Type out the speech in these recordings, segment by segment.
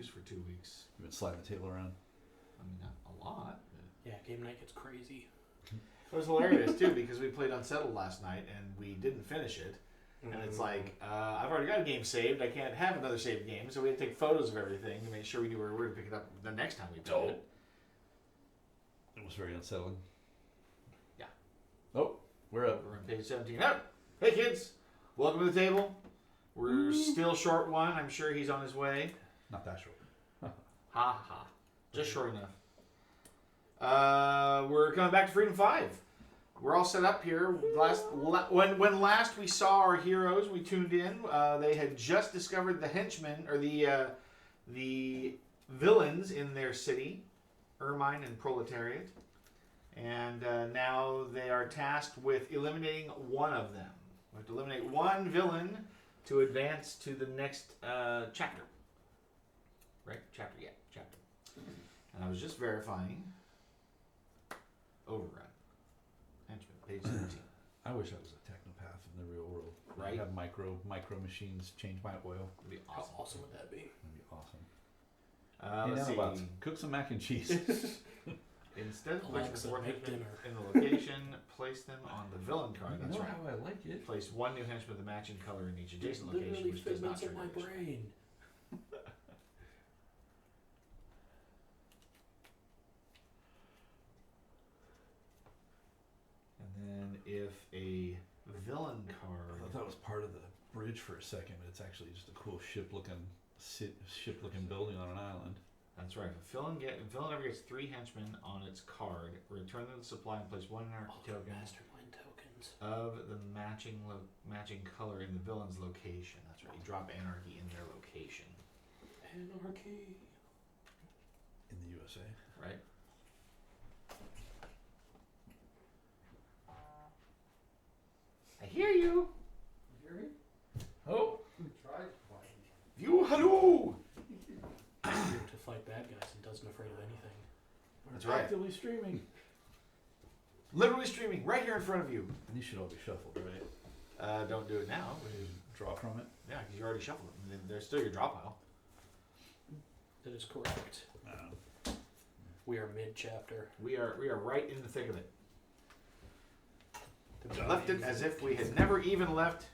used for 2 weeks. You've been sliding the table around. I mean, not a lot. Yeah, game night gets crazy. It was hilarious too because we played Unsettled last night and we didn't finish it. And it's like, I've already got a game saved. I can't have another saved game, so we had to take photos of everything to make sure we knew where we were to pick it up the next time we played it. It was very unsettling. Yeah. Oh, we're up. We're on page 17. Oh, hey kids, welcome to the table. We're still short one. I'm sure he's on his way. Not that short. Ha ha. Just short enough. We're coming back to Freedom 5. We're all set up here. When last we saw our heroes, we tuned in. They had just discovered the henchmen, or the villains in their city, Ermine and Proletariat. And now they are tasked with eliminating one of them. We have to eliminate one villain to advance to the next chapter. Right? Chapter. And I was just verifying. Overrun. Henchman, page 17. I wish I was a technopath in the real world. Right. I'd have micro machines change my oil. That'd be How awesome. awesome would that be? That'd be awesome. Let's see. Nanobots, cook some mac and cheese. Instead of placing the Alexa, fourth make henchman dinner. in the location, place them on the villain card. You That's know right. how I like it. Place one new henchman with a matching color in each adjacent location, Literally which does not figments of trigger my initiative. brain. And then if a villain I card, thought that was part of the bridge for a second, but it's actually just a cool ship-looking building on an island. that's right. If a villain ever gets 3 henchmen on its card, return them to the supply and place one anarchy Oh, token mastermind tokens. of the matching color in the villain's location. That's right. You drop anarchy in their location. Anarchy. In the USA. Right? I hear you. You hear me? Oh, Try to find me. you hello. To fight bad guys and doesn't afraid of anything. That's right. Actively streaming. Literally streaming right here in front of you. And these should all be shuffled, right? Don't do it now. Draw from it. Yeah, because you already shuffled them. They're still your draw pile. That is correct. We are mid-chapter. We are right in the thick of it. The Left it as if we had never even left,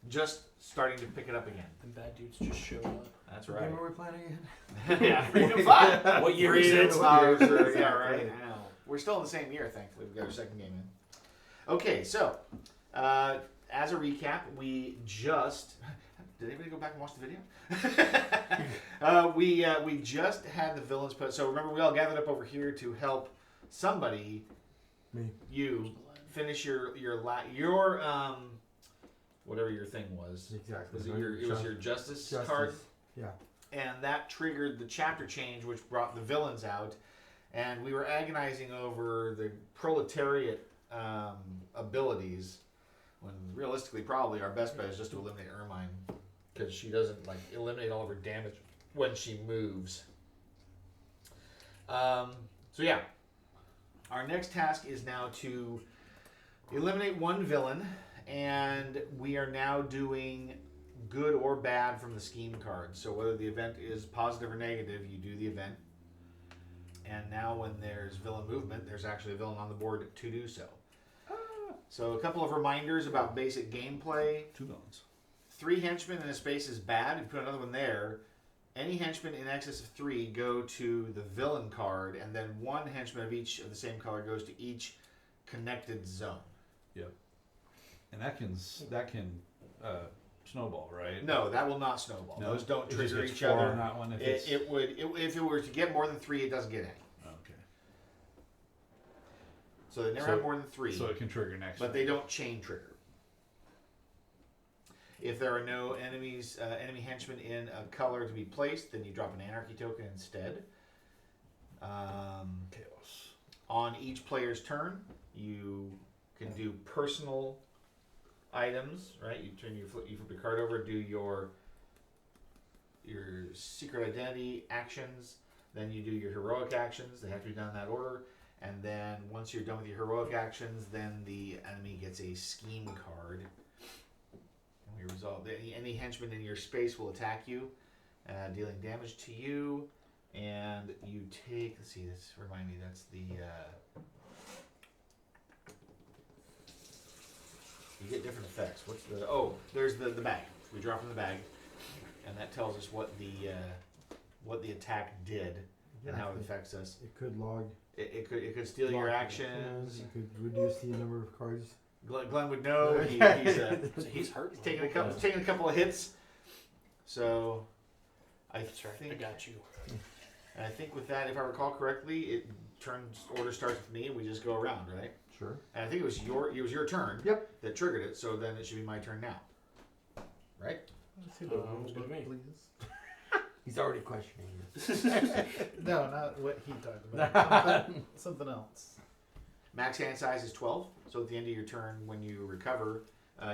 just starting to pick it up again. And bad dudes just showed up. That's What right. game are we playing again? Yeah, Freedom 5. What year is it? Yeah, right. I know. We're still in the same year, thankfully. We've got our second game in. Okay, so as a recap, we just... Did anybody go back and watch the video? We just had the villains put... So remember, we all gathered up over here to help somebody, Me. you, finish your whatever your thing was. Exactly. Was it was your justice card? Yeah. And that triggered the chapter change, which brought the villains out. And we were agonizing over the proletariat abilities, when realistically, probably our best bet is just to eliminate Ermine, because she doesn't eliminate all of her damage when she moves. So yeah, our next task is now to eliminate one villain, and we are now doing good or bad from the scheme card. So whether the event is positive or negative, you do the event. And now when there's villain movement, there's actually a villain on the board to do so. So a couple of reminders about basic gameplay. 2 villains. 3 henchmen in a space is bad. If you put another one there, any henchmen in excess of 3 go to the villain card, and then 1 henchman of each of the same color goes to each connected zone. Yep. And that can snowball, right? No, that will not snowball. No? Those don't It just trigger gets each 4 other. on that one if it's... It would if it were to get more than 3, it doesn't get any. Okay. So they never So- have more than 3. So it can trigger next But one. they don't chain trigger. If there are no enemy henchmen in a color to be placed, then you drop an anarchy token instead. Chaos. On each player's turn, you can do personal items, right? You flip your card over, do your secret identity actions, then you do your heroic actions. They have to be done in that order. And then once you're done with your heroic actions, then the enemy gets a scheme card. And we resolve any henchman in your space will attack you. dealing damage to you, and you take. Let's see. This remind me. That's the. You get different effects. What's the? Oh, there's the bag. We draw from the bag, and that tells us what the attack did and how it affects us. It could log. It could steal your log actions. It could reduce the number of cards. Glenn would know. So he's hurt. Taking a couple of hits. So, That's right. I think got you. and I think with that, if I recall correctly, order starts with me, and we just go around, right? Sure. And I think it was your turn. Yep. That triggered it. So then it should be my turn now. Right? Let's see the Looks rule good to book, me. please. He's already questioning No, not what he talked about. Something else. Max hand size is 12. So at the end of your turn, when you recover,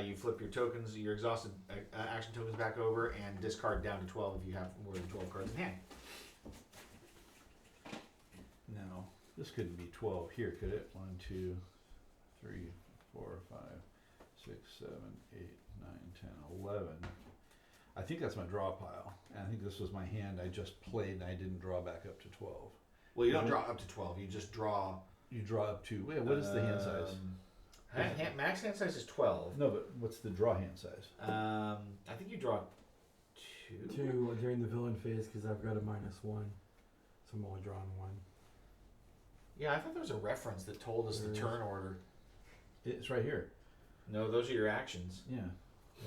you flip your tokens, your exhausted action tokens back over, and discard down to 12 if you have more than 12 cards in hand. Now, this couldn't be 12 here, could it? 1, 2, 3, 4, 5, 6, 7, 8, 9, 10, 11. I think that's my draw pile. And I think this was my hand I just played and I didn't draw back up to 12. Well, you don't draw up to 12. You just draw. You draw up to, wait, what is the hand size? Max hand size is 12. No, but what's the draw hand size? I think you draw 2. 2 during the villain phase because I've got a -1, so I'm only drawing 1. Yeah, I thought there was a reference that told us the There is. turn order. It's right here. No, those are your actions. Yeah.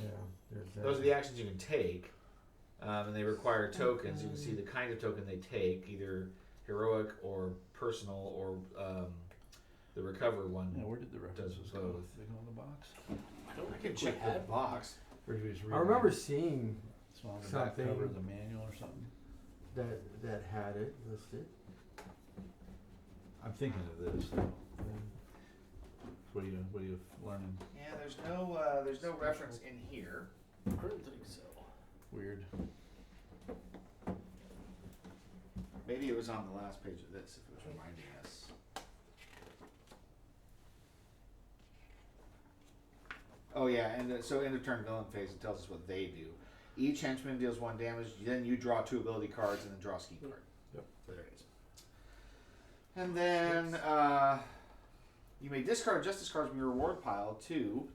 Yeah, there's that. Those are the actions you can take, and they require tokens. You can see the kind of token they take, either heroic or personal, or the recover one. Yeah, where did the references Does go? both. They go in the box? I don't I can think we check the had box. Or do we just read I remember seeing it's on the back something. cover of the manual or something? that had it listed. I'm thinking of this. Though. What are you learning? Yeah, there's no reference in here. I don't think so. Weird. Maybe it was on the last page of this, if it was reminding us. Oh yeah, and so end of turn villain phase, it tells us what they do. Each henchman deals 1 damage, then you draw 2 ability cards and then draw a ski card. Yep. So there it is. And then you may discard justice cards from your reward pile to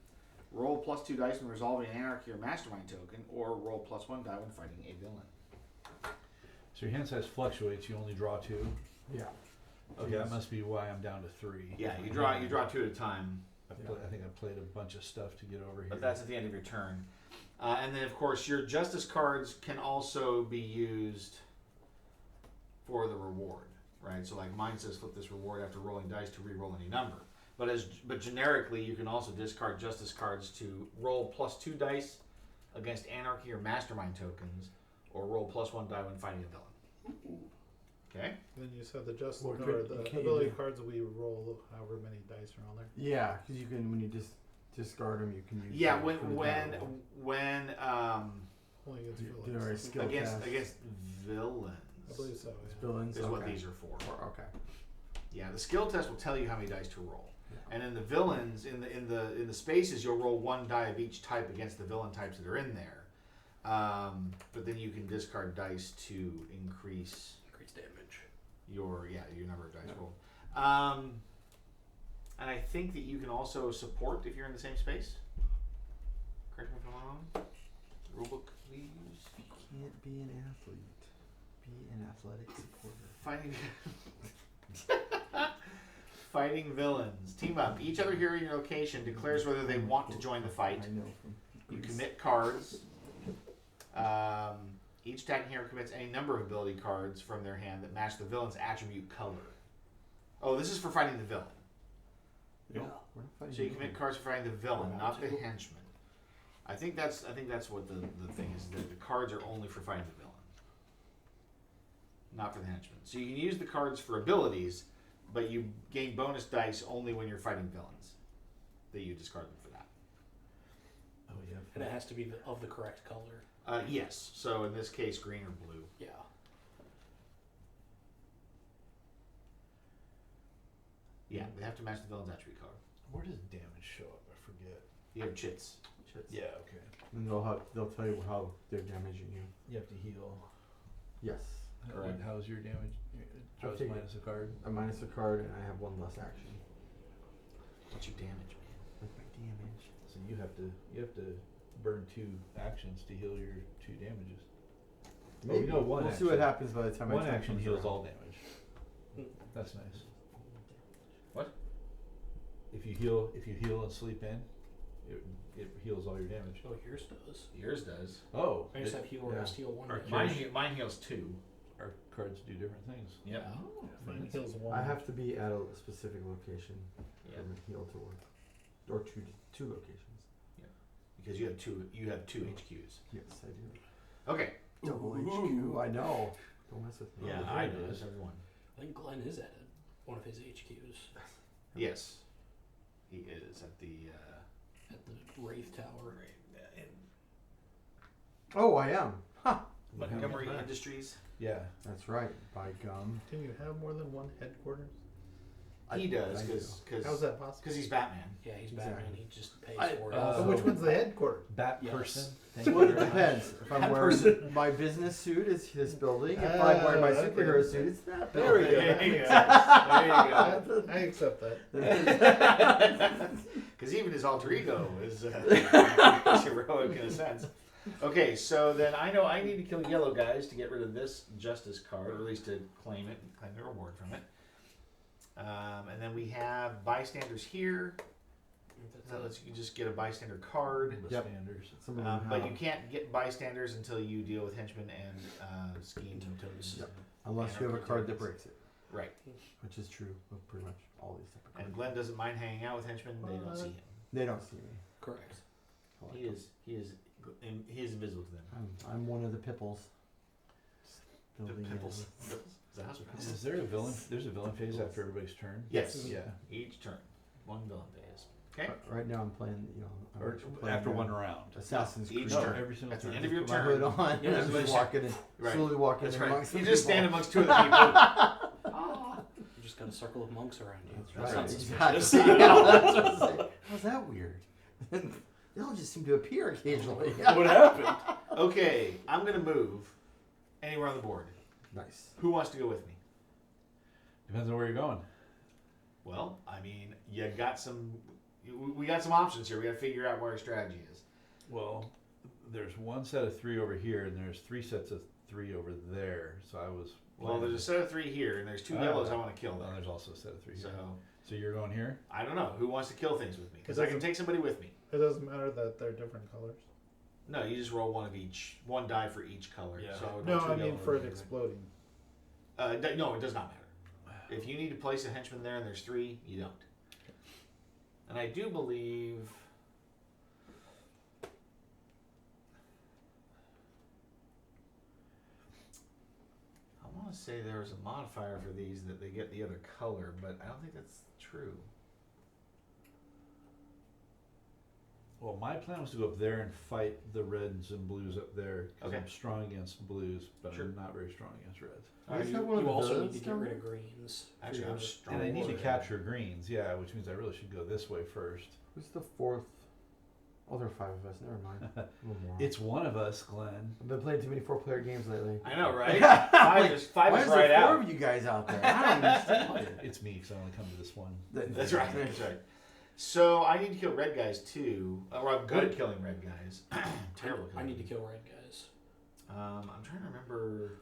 roll +2 dice when resolving an anarchy or mastermind token, or roll +1 die when fighting a villain. So your hand size fluctuates. You only draw 2. Yeah. Okay, that must be why I'm down to 3. Yeah, you draw 2 at a time. I think I played a bunch of stuff to get over here. But that's at the end of your turn. And then, of course, your justice cards can also be used for the reward, right? So, like mine says, flip this reward after rolling dice to re-roll any number. But generically, you can also discard justice cards to roll +2 dice against anarchy or mastermind tokens, or roll +1 die when fighting a villain. Okay. Then you said the just Well, or could- the can't you ability do- cards we roll however many dice are on there. Yeah, because you can when you just discard them, you can use. Yeah, them for the die roll. when Only against Do villains. our skill against test. villains I believe so. It's Yeah. villains. is what okay. these are for. Okay. Yeah, the skill test will tell you how many dice to roll. Yeah. And in the villains, in the spaces, you'll roll 1 die of each type against the villain types that are in there. But then you can discard dice to increase Increased damage. your number of dice rolled. And I think that you can also support if you're in the same space. Correct me if I'm wrong. Rulebook, please. You can't be an athlete. Be an athletic supporter. Fighting villains. Team up. Each other hero in your location declares whether they want to join the fight. I know from. You Greece. commit cards. Each attacking hero commits any number of ability cards from their hand that match the villain's attribute color. Oh, this is for fighting the villain. Yeah. We're not fighting So you you. commit cards for fighting the villain, Wow, not the too. henchman. I think that's what the thing is, that the cards are only for fighting the villain. Not for the henchman. So you can use the cards for abilities, but you gain bonus dice only when you're fighting villains. That you discard them for that. Oh yeah. And it has to be of the correct color. Yes. So in this case, green or blue. Yeah. Yeah, they have to match the villain's attribute color. Where does damage show up? I forget. You have chits. Yeah. Okay. And they'll tell you how they're damaging you. You have to heal. Yes. Correct. How's your damage? Draws take it. minus a card. A minus a card, and I have one less action. What's your damage, man? With my damage. So you have to burn 2 actions to heal your 2 damages. Maybe. no, one we'll see what action. happens by the time One my turn action comes heals around. all damage. That's nice. What? If you heal and sleep in, it heals all your damage. Oh, yours does. Yours does. Oh, I just have heal Yeah. rest, heal 1 Or damage. Mine heals 2. our cards do different things. Yep. Oh, mine heals 1. I have to be at a specific location Yeah. for my heal to work, or two locations. Because you have two HQs. Yes, I do. Okay. Double HQ. I know. Don't mess with me. Yeah, I know. That's everyone. I think Glenn is at one of his HQs Yes. He is at the at the Wraith Tower. in Oh, I am. Huh. Montgomery Yeah. Industries. Yeah. That's right. By gum. Can you have more than one headquarters? He does I do. How's that possible? because he's Batman. Yeah, he's Exactly. Batman. He just pays I- for it. uh, So which one's the headquarters? Bat Yes. person. Well, it very much. depends. If I'm That wearing person. my business suit, it's this building. If I'm wearing my Okay. superhero suit, it's that There we building. go. That makes There you go. I accept that. Because even his alter ego is heroic in a sense. Okay, so then I know I need to kill yellow guys to get rid of this justice card, or at least to claim it and claim the reward from it. And then we have bystanders here. That lets you just get a bystander card. The Yep. standards. Some of them But have you can't get bystanders until you deal with henchmen and scheme totems. Yep. unless you have a card that breaks it, Right. which is true of pretty much all these type of cards. And Glenn doesn't mind hanging out with henchmen. They don't see him. They don't see me. Correct. I like He them. is invisible to them. I'm one of the pipples. The Building pimples. in. Is that house or Is there a villain? There's a villain phase after everybody's turn. Yes. Yeah. Each turn. One villain phase. Okay. Right now I'm playing, I'm Or actually playing, after one round. Assassin's Each Creed. No, turn. every single At the turn. end of your Put my hood turn. on, Yeah, and I'm that's just right. walking in, Right. slowly walking That's in right. amongst You the just people. stand amongst two of the people. You just got a circle of monks around you. That's That right. sounds Exactly. suspicious. Yeah, that's what I was saying. How's that weird? They all just seem to appear occasionally. What happened? Okay, I'm gonna move anywhere on the board. Nice. Who wants to go with me? Depends on where you're going. Well, I mean, you got some. We got some options here. We got to figure out what our strategy is. Well, there's one set of 3 over here, and there's 3 sets of 3 over there. So I was. Well, there's a set of 3 here, and there's 2 yellows I want to kill. Well, There. there's also a set of 3 here. So So you're going here? I don't know who wants to kill things with me because It I can doesn't- take somebody with me. It doesn't matter that they're different colors. No, you just roll one of each, one die for each color. Yeah. So I would No, roll 2 I mean yellow for and it everything. exploding. No, it does not matter. If you need to place a henchman there and there's 3, you don't. And I do believe. I want to say there was a modifier for these that they get the other color, but I don't think that's true. Well, my plan was to go up there and fight the reds and blues up there. 'Cause Okay. I'm strong against blues, but Sure. I'm not very strong against reds. I just You, have one of you the also need villains to get down rid there? of greens. Actually, I'm strong. And I need to with it. capture greens, yeah, which means I really should go this way first. Who's the fourth? Oh, there are 5 of us. Never mind. I'm a moron. It's one of us, Glenn. I've been playing too many 4-player games lately. I know, right? Five is Why right is there 4 out. of you guys out there? I don't understand. It's me, because I only come to this one. That's right. That's right. So I need to kill red guys too. Or I'm good at killing red guys. Terrible. at I need to killing kill red guys, I'm trying to remember.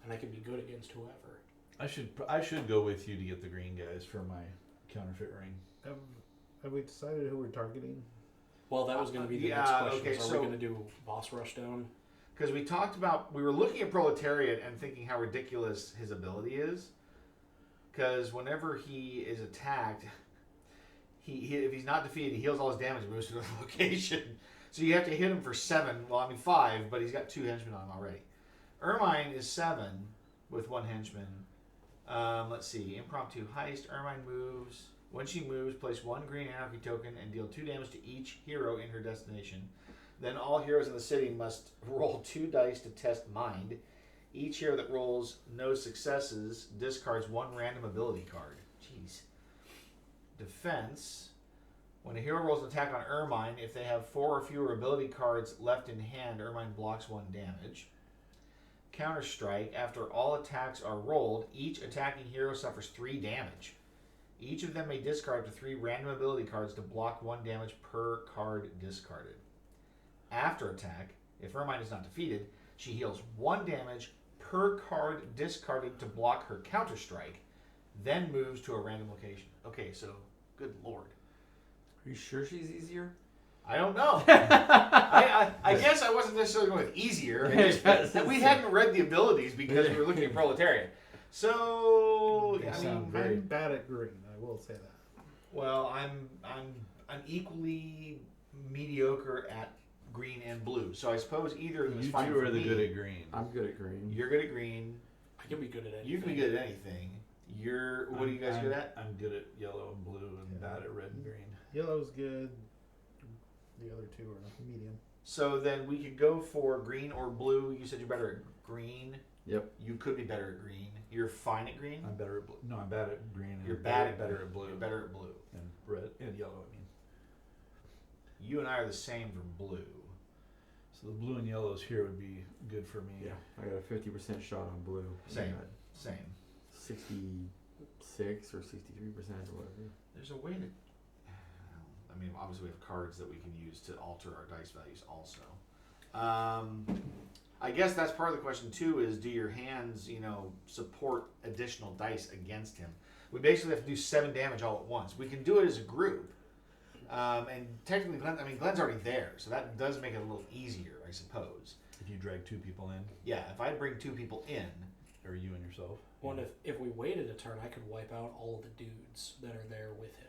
and I can be good against whoever. I should go with you to get the green guys for my counterfeit ring. Have we decided who we're targeting? Well, that was going to be the Yeah, next question. okay, Are so- we going to do boss rush down? Because we talked about, we were looking at Proletariat and thinking how ridiculous his ability is. Because whenever he is attacked, he if he's not defeated, he heals all his damage and moves to another location. So you have to hit him for 7. Well, I mean 5, but he's got 2 henchmen on him already. Ermine is 7 with 1 henchman. Let's see, impromptu heist. Ermine moves. When she moves, place 1 green anarchy token and deal 2 damage to each hero in her destination. Then all heroes in the city must roll 2 dice to test mind. Each hero that rolls no successes discards 1 random ability card. Jeez. Defense. When a hero rolls an attack on Ermine, if they have 4 or fewer ability cards left in hand, Ermine blocks 1 damage. counter strike. After all attacks are rolled, each attacking hero suffers 3 damage. Each of them may discard up to 3 random ability cards to block 1 damage per card discarded. After attack, if Ermine is not defeated, she heals 1 damage per card discarded to block her counter strike, then moves to a random location. Okay, so good lord. Are you sure she's easier? I don't know. I guess I wasn't necessarily going with easier. I just, we hadn't read the abilities because we were looking at Proletariat. So They I sound mean, very- I'm bad at green. I will say that. well, I'm equally mediocre at green and blue. So I suppose either of them is You fine two for are the me. good at green. I'm good at green. You're good at green. I can be good at anything. You can be good at anything. What are you guys good at? I'm good at yellow and blue and Yeah. bad at red and green. Yellow's good. The other two are medium. So then we could go for green or blue. You said you're better at green. Yep. You could be better at green. You're fine at green. I'm better at blue. No, I'm bad at green. And You're I'm bad at better at blue You're better at blue. and red and yellow. I mean, You and I are the same for blue. so the blue and yellows here would be good for me. Yeah. I got a 50% shot on blue. Same. I got Same. 66 or 63% or whatever. There's a way to. I mean, obviously we have cards that we can use to alter our dice values also. I guess that's part of the question too. Is do your hands, support additional dice against him? We basically have to do 7 damage all at once. We can do it as a group, and technically, Glenn's already there, so that does make it a little easier, I suppose. If you drag 2 people in, Yeah, if I bring 2 people in, or you and yourself. Well, and if we waited a turn, I could wipe out all of the dudes that are there with him.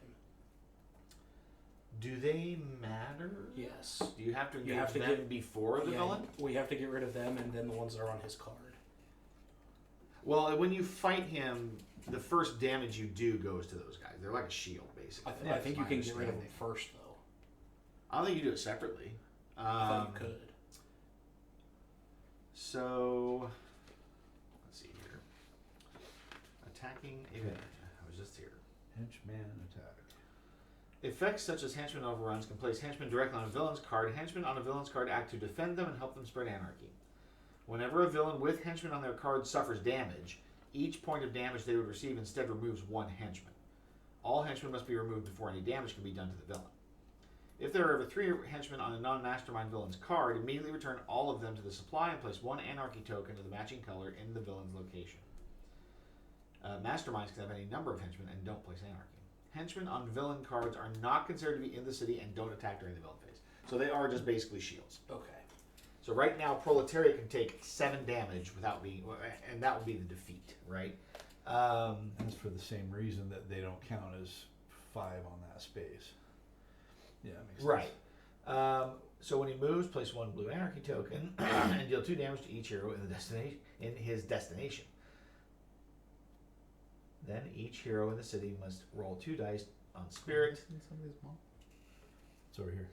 do they matter? Yes. Do you have to engage have to them get- before the Yeah, villain? we have to get rid of them and then the ones that are on his card. Well, when you fight him, the first damage you do goes to those guys. They're like a shield, basically. I think you That's can my get rid of them understanding. first, though. I don't think you do it separately. I thought you could. So, let's see here. Attacking event. I was just here. Henchman attack. Effects such as Henchman Overruns can place Henchmen directly on a villain's card. Henchmen on a villain's card act to defend them and help them spread anarchy. Whenever a villain with Henchmen on their card suffers damage, each point of damage they would receive instead removes 1 henchman. All henchmen must be removed before any damage can be done to the villain. If there are ever 3 henchmen on a non-mastermind villain's card, immediately return all of them to the supply and place 1 anarchy token of the matching color in the villain's location. Masterminds can have any number of henchmen and don't place anarchy. Henchmen on villain cards are not considered to be in the city and don't attack during the villain phase. So they are just basically shields. Okay. So right now, Proletariat can take 7 damage without being, and that would be the defeat, right? That's for the same reason that they don't count as 5 on that space. Yeah, that makes sense. Right. So when he moves, place 1 blue anarchy token and deal 2 damage to each hero in his destination. Then each hero in the city must roll 2 dice on spirit. Isn't somebody's mom? It's over here.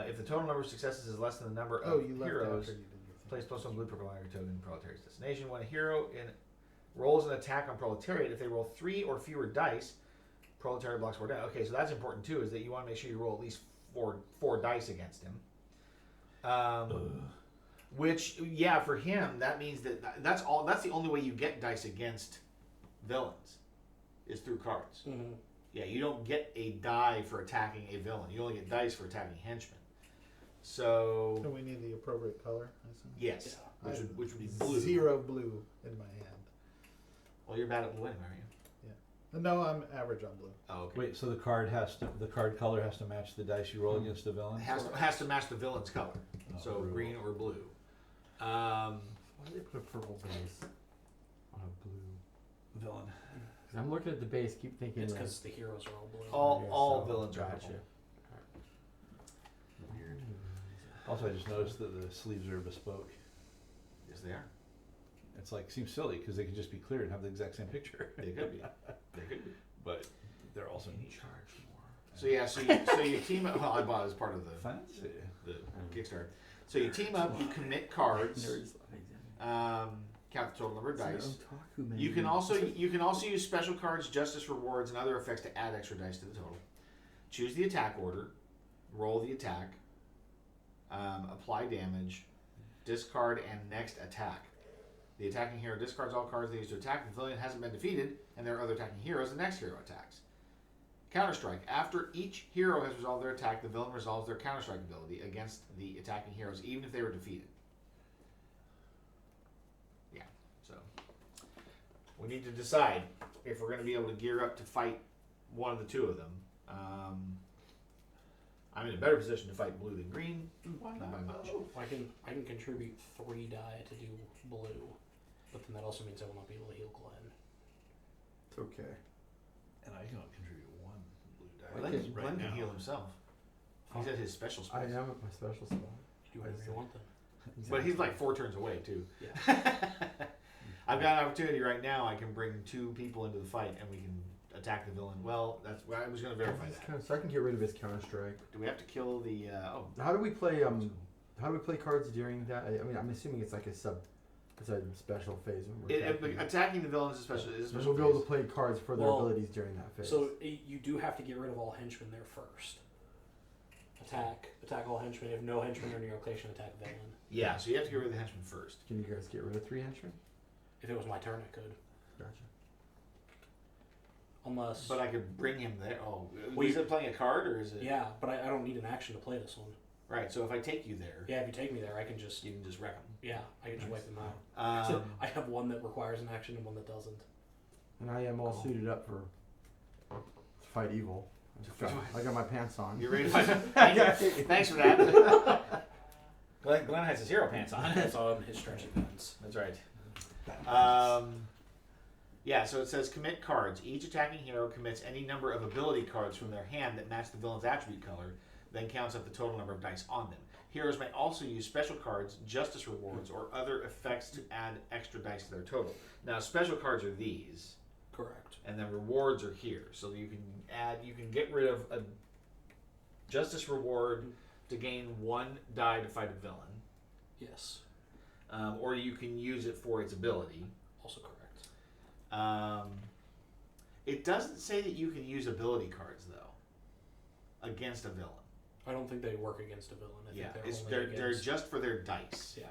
If the total number of successes is less than the number Oh, of you left heroes, after you did your thing. place +1 blue purple anarchy token in Proletariat's destination. When a hero rolls an attack on Proletariat, if they roll 3 or fewer dice, Proletariat blocks 4 dice. Okay, so that's important too, is that you want to make sure you roll at least four dice against him. Which, yeah, for him, that means that's the only way you get dice against villains, is through cards. Mm-hmm. Yeah, you don't get a die for attacking a villain. You only get dice for attacking henchmen. So, So we need the appropriate color, I assume. yes, Yeah. which would be blue. 0 blue in my hand. Well, you're bad at blue anyway, aren't you? No, I'm average on blue. Oh, okay. Wait, so the card color has to match the dice you roll against the villain? It has to match the villain's color. Oh, So brutal. green or blue. Why did they put a purple base on a blue? Villain. Because I'm looking at the base, keep thinking It's like, because the heroes are all blue. All so- villains are gotcha. purple. Weird. Also, I just noticed that the sleeves are bespoke. Yes, they are. It's like, seems silly because they could just be clear and have the exact same picture. They could be. They could be. But they're also Can you neat. charge more? So yeah, so you team up. Well, I bought it as part of Fancy. the Kickstarter. So you team up. You commit cards. Nerds. Count the total number of dice. Otaku, man. You can also use special cards, justice rewards, and other effects to add extra dice to the total. Choose the attack order, roll the attack, apply damage, discard, and next attack. The attacking hero discards all cards they use to attack. The villain hasn't been defeated, and there are other attacking heroes. The next hero attacks. Counterstrike. After each hero has resolved their attack, the villain resolves their counterstrike ability against the attacking heroes, even if they were defeated. Yeah, so we need to decide if we're going to be able to gear up to fight one of the two of them. I'm in a better position to fight blue than green. Not by much. I can contribute 3 die to do blue, but then that also means I will not be able to heal Glenn. It's okay. And I can only contribute 1 blue die. Glenn can heal himself. He's at his special I space. am at my special spot. You do whatever you want then. But he's like 4 turns away, too. Yeah. I've got an opportunity right now. I can bring 2 people into the fight, and we can attack the villain. Well, that's I was going to verify that. So I can get rid of his counter strike. Do we have to kill the? How do we play? How do we play cards during that? I mean, I'm assuming it's like it's a special phase. When we're attacking the villain is a special. and we'll be able to play cards for their abilities during that phase. So you do have to get rid of all henchmen there first. Attack all henchmen. If no henchmen are in your location, attack villain. Yeah, so you have to get rid of the henchman first. Can you guys get rid of 3 henchmen? If it was my turn, I could. Gotcha. Unless. But I could bring him there. Oh, Well, is it playing a card or is it? Yeah, but I don't need an action to play this one. Right. So if I take you there, Yeah, if you take me there, I can just. you can just wreck him. Yeah, I can just wipe them out. I have one that requires an action and one that doesn't. And I am all Cool. suited up to fight evil. I got my pants on. You ready to fight? Thanks for that. Glenn has his hero pants on. That's on his stretchy pants. That's right. Yeah, so it says commit cards. Each attacking hero commits any number of ability cards from their hand that match the villain's attribute color, then counts up the total number of dice on them. Heroes may also use special cards, justice rewards, or other effects to add extra dice to their total. Now, special cards are these, Correct. and then rewards are here. So you can get rid of a justice reward to gain 1 die to fight a villain. Yes. Or you can use it for its ability. Also correct. It doesn't say that you can use ability cards though against a villain. I don't think they work against a villain. I Yeah, think they're just for their dice. Yeah.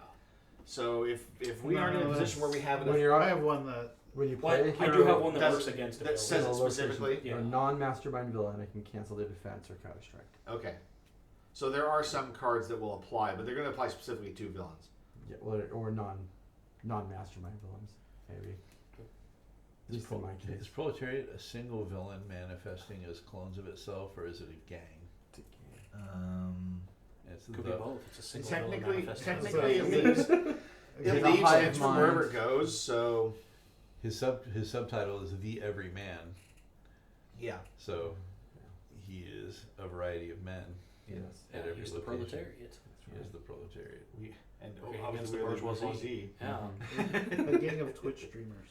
So if we aren't in a position where we have When enough, you're I have one that when you Well, play a I hero do have one that does- works against a that villain. says it in a location, specifically. Yeah. a non-mastermind villain, I can cancel their defense or counter strike. Okay, so there are some cards that will apply, but they're going to apply specifically to villains. Yeah, well, or non-mastermind villains, maybe. At least in my Is case. Proletariat a single villain manifesting as clones of itself, or is it a gang? It's Could be both. It's a And single villain technically, manifesting. it leaves Is it it a leaves hive it from mind? wherever it goes. So His subtitle is The Everyman, yeah, so he is a variety of men Yes. Yeah, at every he's the location. proletariat. He is the proletariat. and Okay, obviously against the there's bourgeoisie. Yeah. a gang of Twitch streamers.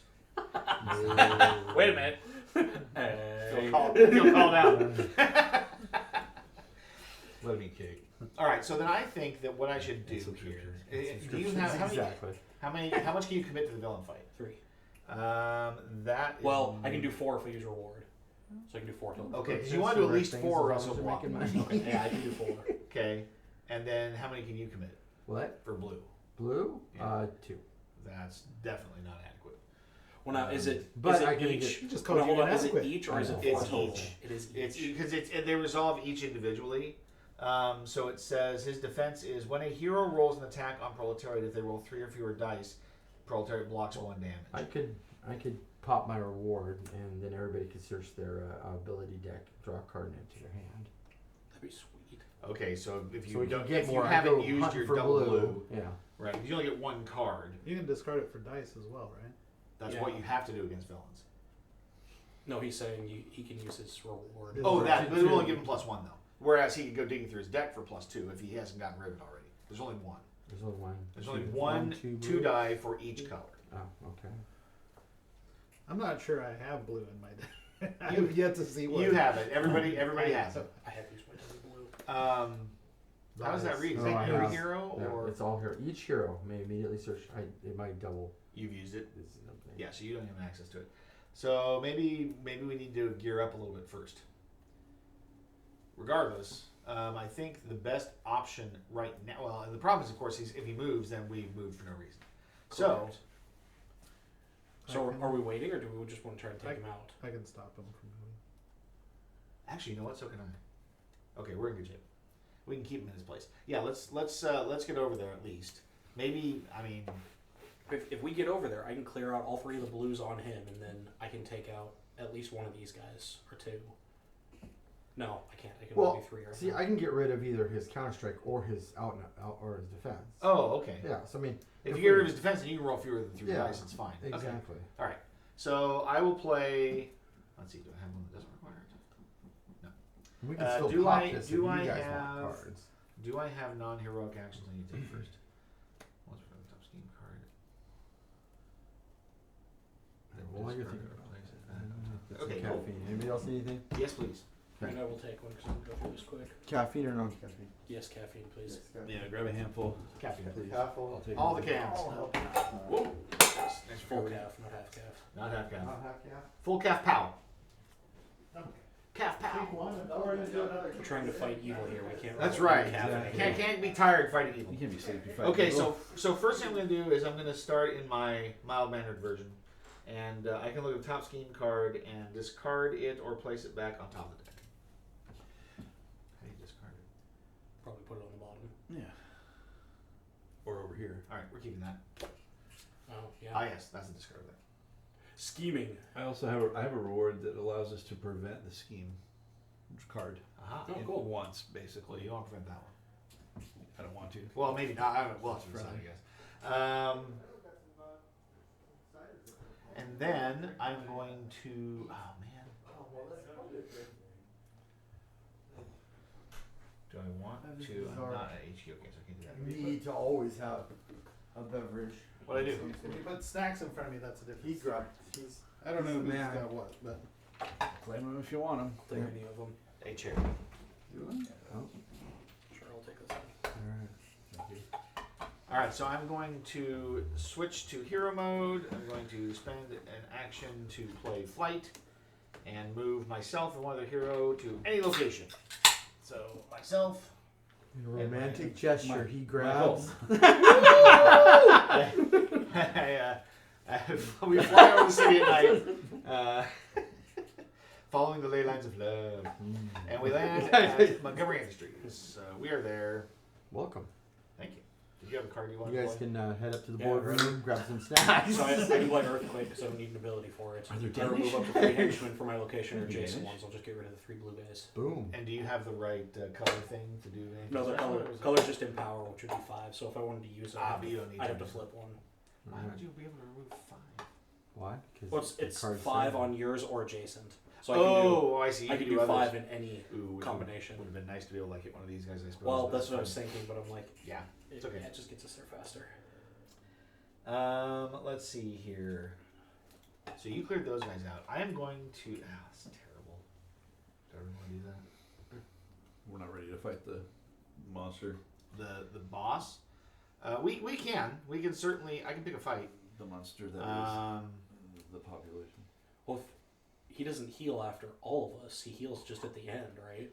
Wait a minute. Hey. Feel called out. Let me cake. All right, so then I think that what I should do And here. subscriptions. Do you have how many? Exactly. How much can you commit to the villain fight? 3. That is. Well, I can do 4 if I use reward. So I can do 4 total. Okay, Yes, so you want to do at the right least things 4 or as else long you'll as you're block. making money. Yeah, I can do 4. Okay, and then how many can you commit What? for blue? Blue? Yeah. 2. That's definitely not adequate. Well, now is it? But is it I can each? You just Well, called hold you on. Is it inadequate. each or is it I know. 4 It's total? each. It is It's each. because they resolve each individually. So it says his defense is when a hero rolls an attack on Proletariat, if they roll 3 or fewer dice, Proletariat blocks 1 damage. I could pop my reward, and then everybody could search their ability deck, draw a card, and enter their hand. That'd be sweet. Okay, so if So you we can don't, get if you more. I haven't go used hunting your for double blue, Yeah. right? 'Cause you only get 1 card. You can discard it for dice as well, right? That's Yeah. what you have to do against villains. No, he's saying he can use his reward. Oh, Right. that, but we only give him +1 though. Whereas he could go digging through his deck for +2 if he hasn't gotten rid of it already. There's only 1. There's only one. There's only two- one, two 2 blue. die for each color. Oh, okay. I'm not sure I have blue in my deck. I have yet to see what. You have it. Everybody has it. I have used my double blue. How does that read? Is No, that I every have- hero Yeah, or it's all hero. Each hero may immediately search. It might double. you've used it? This something. Yeah, so you don't have access to it. So maybe we need to gear up a little bit first. Regardless, I think the best option right now. Well, and the problem is, of course, if he moves, then we move for no reason. So Correct. So I can- are we waiting, or do we just want to try and take I- him out? I can stop him from moving. Actually, you know what? So can I. Okay, we're in good shape. We can keep him in his place. Yeah, let's get over there at least. Maybe I mean, If we get over there, I can clear out all 3 of the blues on him, and then I can take out at least one of these guys or 2. No, I can't. I can Well, only do 3 right See, now. I can get rid of either his counter strike or his out or his defense. oh okay. Yeah. So I mean, If if you get rid we- of his defense, and you can roll fewer than 3 Yeah, dice, it's fine. Okay. exactly. All right. So I will play. Let's see. Do I have one that doesn't require it? We can still do pop I- this do if you I guys have- want cards. Do I have non-heroic actions I need to take first? What's for the top scheme card? Well, you're Discard thinking it, about replace it. Get some Okay, cool. caffeine. Anybody else need anything? Yes, please. And I will take one because I'm going to go through this quick. Caffeine or non-caffeine? Yes, caffeine, please. Yeah, grab a handful. Caffeine, please. I'll take All one. the cans. Whoa. Nice Full Cody. calf, not half calf. Not half calf. half calf. Full calf pow. Okay. Calf Take pow. one and we're gonna do another. We're trying to fight evil here. We can't. That's roll right. caffeine. Can't be tired fighting evil. You can't be sleepy fighting. Okay, people. so first thing I'm going to do is I'm going to start in my mild-mannered version, and I can look at the top scheme card and discard it or place it back on top of the deck. How do you discard it? Probably put it on the bottom. Yeah. Or over here. All right, we're keeping that. Oh, yeah. Ah, yes, that's the discard there. Scheming. I also have a reward that allows us to prevent the scheme card. Aha. Oh, In cool. Once, Well, basically. you don't prevent that one. I don't want to. Well, maybe not. I don't know. We'll have to decide, I guess. And then I'm going to. Oh man. Do I want This to? is I'm our- not at HQ, okay, so I can't do that. We need to always have a beverage. What I do? If you put snacks in front of me, that's a different He story. grabbed. He's. I don't know he's who's the man. got what, but Claim them if you want them. I'll take any of them. A chair. Oh. Sure, I'll take this one. All right. Thank you. All right, so I'm going to switch to hero mode. I'm going to spend an action to play flight and move myself and one other hero to any location. So myself. In a romantic gesture, he grabs. We fly over the city at night, following the ley lines of love, and we land at Montgomery Industries. We are there. Welcome. Thank you. Did you have a card you want You to guys play? can head up to the Yeah, boardroom, grab some snacks. So I can play Earthquake because I don't need an ability for it. Are there I remove Danish? up to 3 henchmen from my location or Are they adjacent Danish? ones. I'll just get rid of the 3 blue guys. Boom. And do you have the right color thing to do anything? No, the special, color or is it- color's just in power, which would be 5. So if I wanted to use it, Ah, but you don't need I'd to have to use flip one. Why would you be able to remove 5? Why? Because Well, it's 5 on yours or adjacent. So I can I see. I You can do do others. 5 in any Ooh, combination. Would have been nice to be able to like hit one of these guys, I suppose. Well, but that's what I was fine. thinking, but I'm like, Yeah, it, it's okay. yeah, it just gets us there faster. Let's see here. So you cleared those guys out. I am going to. That's terrible. Do I really want to do that? We're not ready to fight the monster. The boss. We can certainly. I can pick a fight. The monster that is Um, the population. Well, if he doesn't heal after all of us, he heals just at the end, right?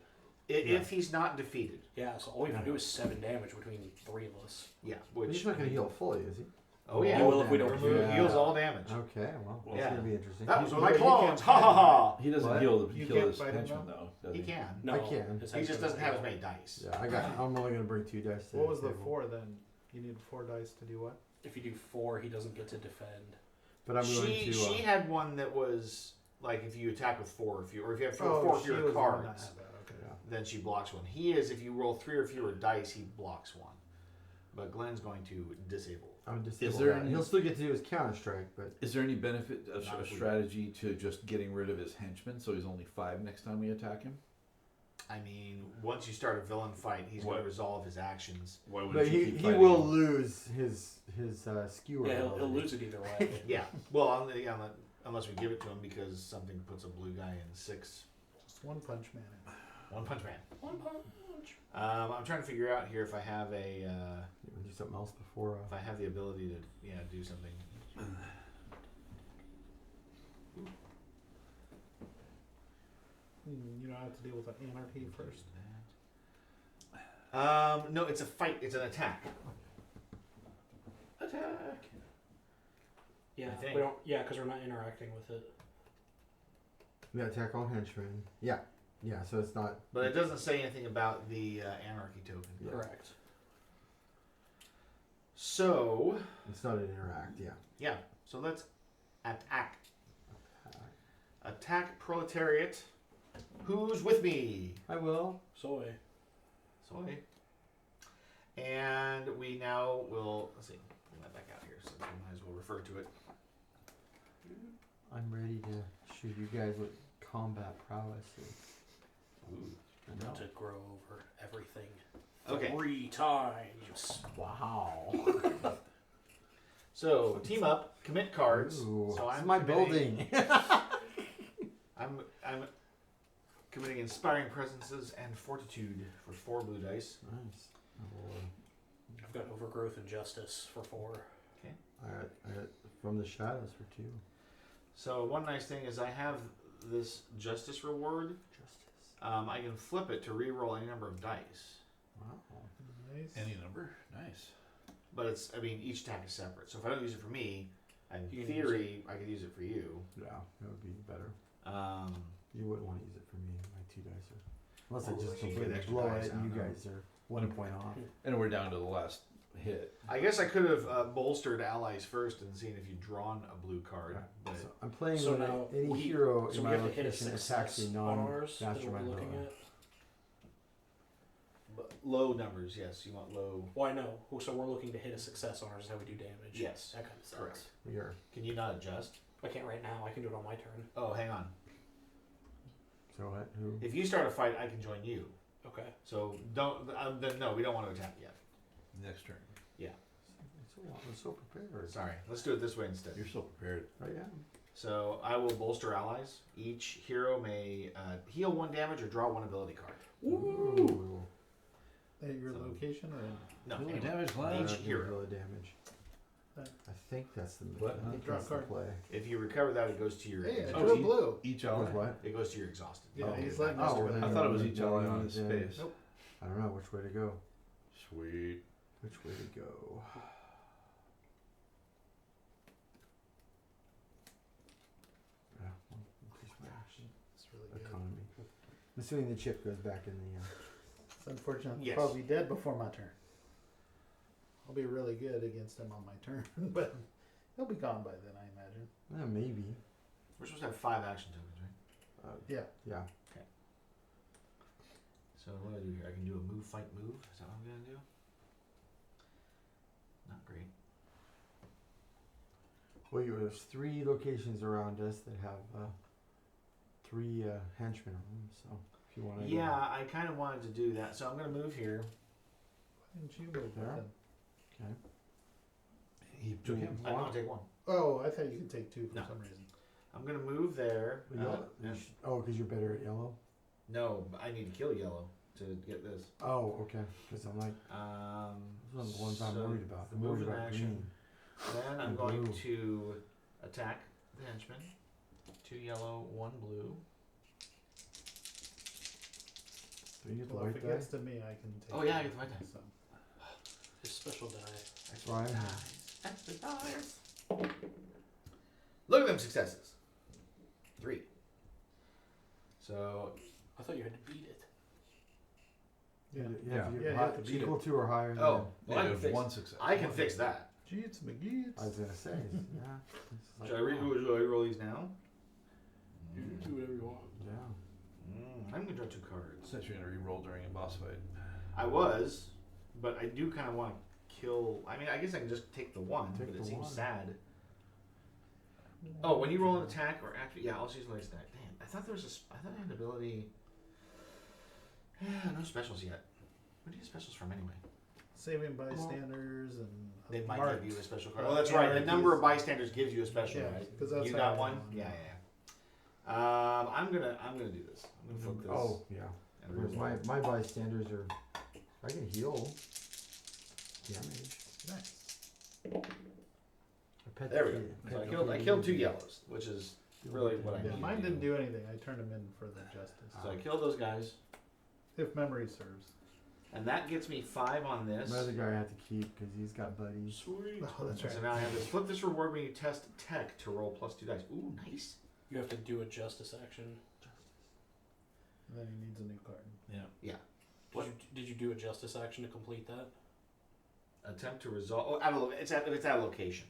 if he's not defeated. Yeah, so all we have to do is 7 damage between 3 of us. Yeah. But Which he's not going to heal fully, is he? Oh yeah. He will if we don't Remove Yeah. heals all damage. Okay, well, that's Yeah. going to be interesting. That was He- one of my he clones. can't Ha ha ha. He doesn't What? heal You kill can't his fight him, henchman though? though, does He he? can. No, I can. his He just henchman doesn't have as heal. many dice. Yeah, I'm only going to bring 2 dice. To what was the table. 4 then? You need 4 dice to do what? If you do 4, he doesn't get to defend. But I'm going She to. had one that was like if you attack with 4, if you have four Oh, of she your was the one that cards, had that, okay. Yeah. then she blocks one. He is if you roll 3 or fewer dice, he blocks 1. But Glenn's going to disable. I'm just. Is there that. any- He'll still get to do his counter strike, but Is there any benefit of Not a if we- strategy to just getting rid of his henchmen so he's only 5 next time we attack him? I mean, once you start a villain fight, he's going What? to resolve his actions. Why but he will lose his skewer. Yeah, he'll ability. lose it either way. Yeah. Well, unless we give it to him because something puts a blue guy in 6. Just 1 punch man. One Punch Man. 1 punch. I'm trying to figure out here if I have a You wanna do something else before. if I have the ability to do something. You don't have to deal with the anarchy first. No, it's a fight. It's an attack. Attack. Yeah, I think. we don't. Yeah, because we're not interacting with it. We got attack all henchmen. Yeah. Yeah, so it's not. But it doesn't say anything about the anarchy token. Yeah. Correct. So, It's not an interact, yeah. yeah. So let's attack. Attack proletariat. Who's with me? I will. Soy. Soy. And we now will, let's see, pull that back out here so we might as well refer to it. I'm ready to show you guys what combat prowess is. Ooh. I'm about to grow over everything. Okay. 3 times. Wow. So, team up, commit cards. Ooh, So this is I'm my committing- building. I'm committing inspiring presences and fortitude for 4 blue dice. Nice. I've got overgrowth and justice for 4. I got from the shadows for 2. So one nice thing is I have this justice reward. Justice. I can flip it to re-roll any number of dice. Wow. Nice. Any number? Nice. But it's, I mean, each attack is separate. So if I don't use it for me, in You can theory, I could use it for you. Yeah, that would be better. Um, You wouldn't want to use it for me, my 2 dice are. Unless Well, I just you get completely extra blow dice it and out, you no. guys are 1 point off. And we're down to the last hit. I guess I could have bolstered allies first and seen if you'd drawn a blue card. But So I'm playing So when now any we- hero So in we my have to hit a location attacks success a on ours that we're non-mastermind looking hero. at. low numbers, yes. You want low. Well, I know. So we're looking to hit a success on ours. Is how we do damage. Yes. That kind of stuff. Correct. We are. Can you not adjust? I can't right now. I can do it on my turn. Oh, hang on. So what? Who? If you start a fight, I can join you. Okay. So don't. Then no, we don't want to attack yet. Next turn. I'm so prepared. Sorry. Let's do it this way instead. You're still prepared. I am. So I will bolster allies. Each hero may heal 1 damage or draw 1 ability card. Ooh. At your So- location or in No, Really anyway. damage Each line. hero. Really damage. Uh, I think that's the What? I think Draw a that's the card. play. If you recover that, it goes to your. Hey, I Oh, drew he- blue. Each It ally. was what? It goes to your exhausted. Yeah, Oh, he's okay. like Oh, Mr. then- I Banana. thought it was each ally on his Yeah. space. Nope. I don't know which way to go. Sweet. Which way to go? Yeah, I'll increase my action It's really good. economy. I'm assuming the chip goes back in the. It's unfortunate. Yes. I'll probably be dead before my turn. I'll be really good against him on my turn, but he'll be gone by then, I imagine. Maybe. We're supposed to have 5 action tokens, right? Yeah. Yeah. So what do I do here? I can do a move, fight, move. Is that what I'm gonna do? Not great. Well, there's 3 locations around us that have 3 henchmen on them. So if you want to. Yeah, I kind of wanted to do that, so I'm gonna move here. Why didn't you move Yeah. then? Okay. He took him. I'm gonna take 1. Oh, I thought you could take 2 for No. some reason. I'm gonna move there. You oh, because you're better at yellow. No, but I need to kill yellow to get this. Oh, okay. Because I'm like, those are the ones I'm so worried about. the I'm worried move in about action. green. Then I'm And going blue. to attack the henchman. 2 yellow, 1 blue. Do you get the Well, if white it die? gets to me, I can take Oh, yeah, I it. get the white die. So. His special die. That's why I'm here. Extra dice. Look at them successes. 3. So I thought you had to beat it. Yeah. Yeah, if Yeah, you're you high, have to beat equal to or higher. oh, well, Yeah, I you can have fix. 1 success. I can fix that. Jeets McGeets. I was gonna say, yeah. It's like, Should I roll these now? You can do whatever you want. Yeah. I'm gonna draw 2 cards. Since you're gonna re-roll during a boss fight. I was, but I do kind of want to kill. I mean, I guess I can just take the 1, Take but it the seems 1. sad. Oh, when you roll an attack or actually, yeah, I'll just use the attack. Damn, I thought there was I thought I had an ability. Yeah, no specials yet. Where do you get specials from anyway? Saving bystanders and They might marks. give you a special card. Oh, that's right. The number of bystanders gives you a special, Yeah, right? 'cause that's you how got I one. got one. Yeah, yeah. I'm gonna do this. I'm gonna flip this. Oh, yeah. and Whereas reroll. my bystanders are, I can heal damage. Nice. There we go. So I killed 2 yellows, which is really what I Yeah, need. mine didn't do anything. I turned him in for the justice. So I killed those guys. If memory serves. And that gets me 5 on this. My other guy I have to keep because he's got buddies. Sweet. Oh, that's right. So now I have this. Flip this reward when you test tech to roll +2 dice. Ooh, nice. You have to do a justice action. And then he needs a new card. Yeah. Did you do a justice action to complete that? Attempt to resolve. Oh, it's at location.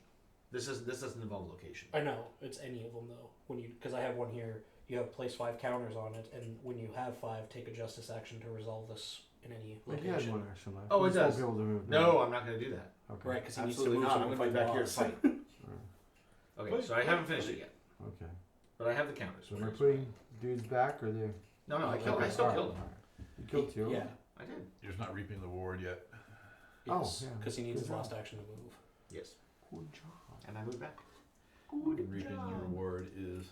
This doesn't involve location. I know it's any of them though. Because I have one here, you have place 5 counters on it, and when you have 5, take a justice action to resolve this in any Well, he had location. one action left. Oh, He it just won't does. be able to move No, now. I'm not going to do that. Okay. Right, because he needs to Absolutely move not. so I'm we going to can be back here to fight fight. Alright. Okay, so I haven't finished it yet, Okay. but I have the counters. So am I putting dudes back or there? No, I Okay, still alright, killed him. alright. You killed 2? Yeah. I did. You're just not reaping the reward yet. Oh, Yes, yeah. because he needs Good his last job. action to move. Yes, Good job. and I moved back. Reaping the reward is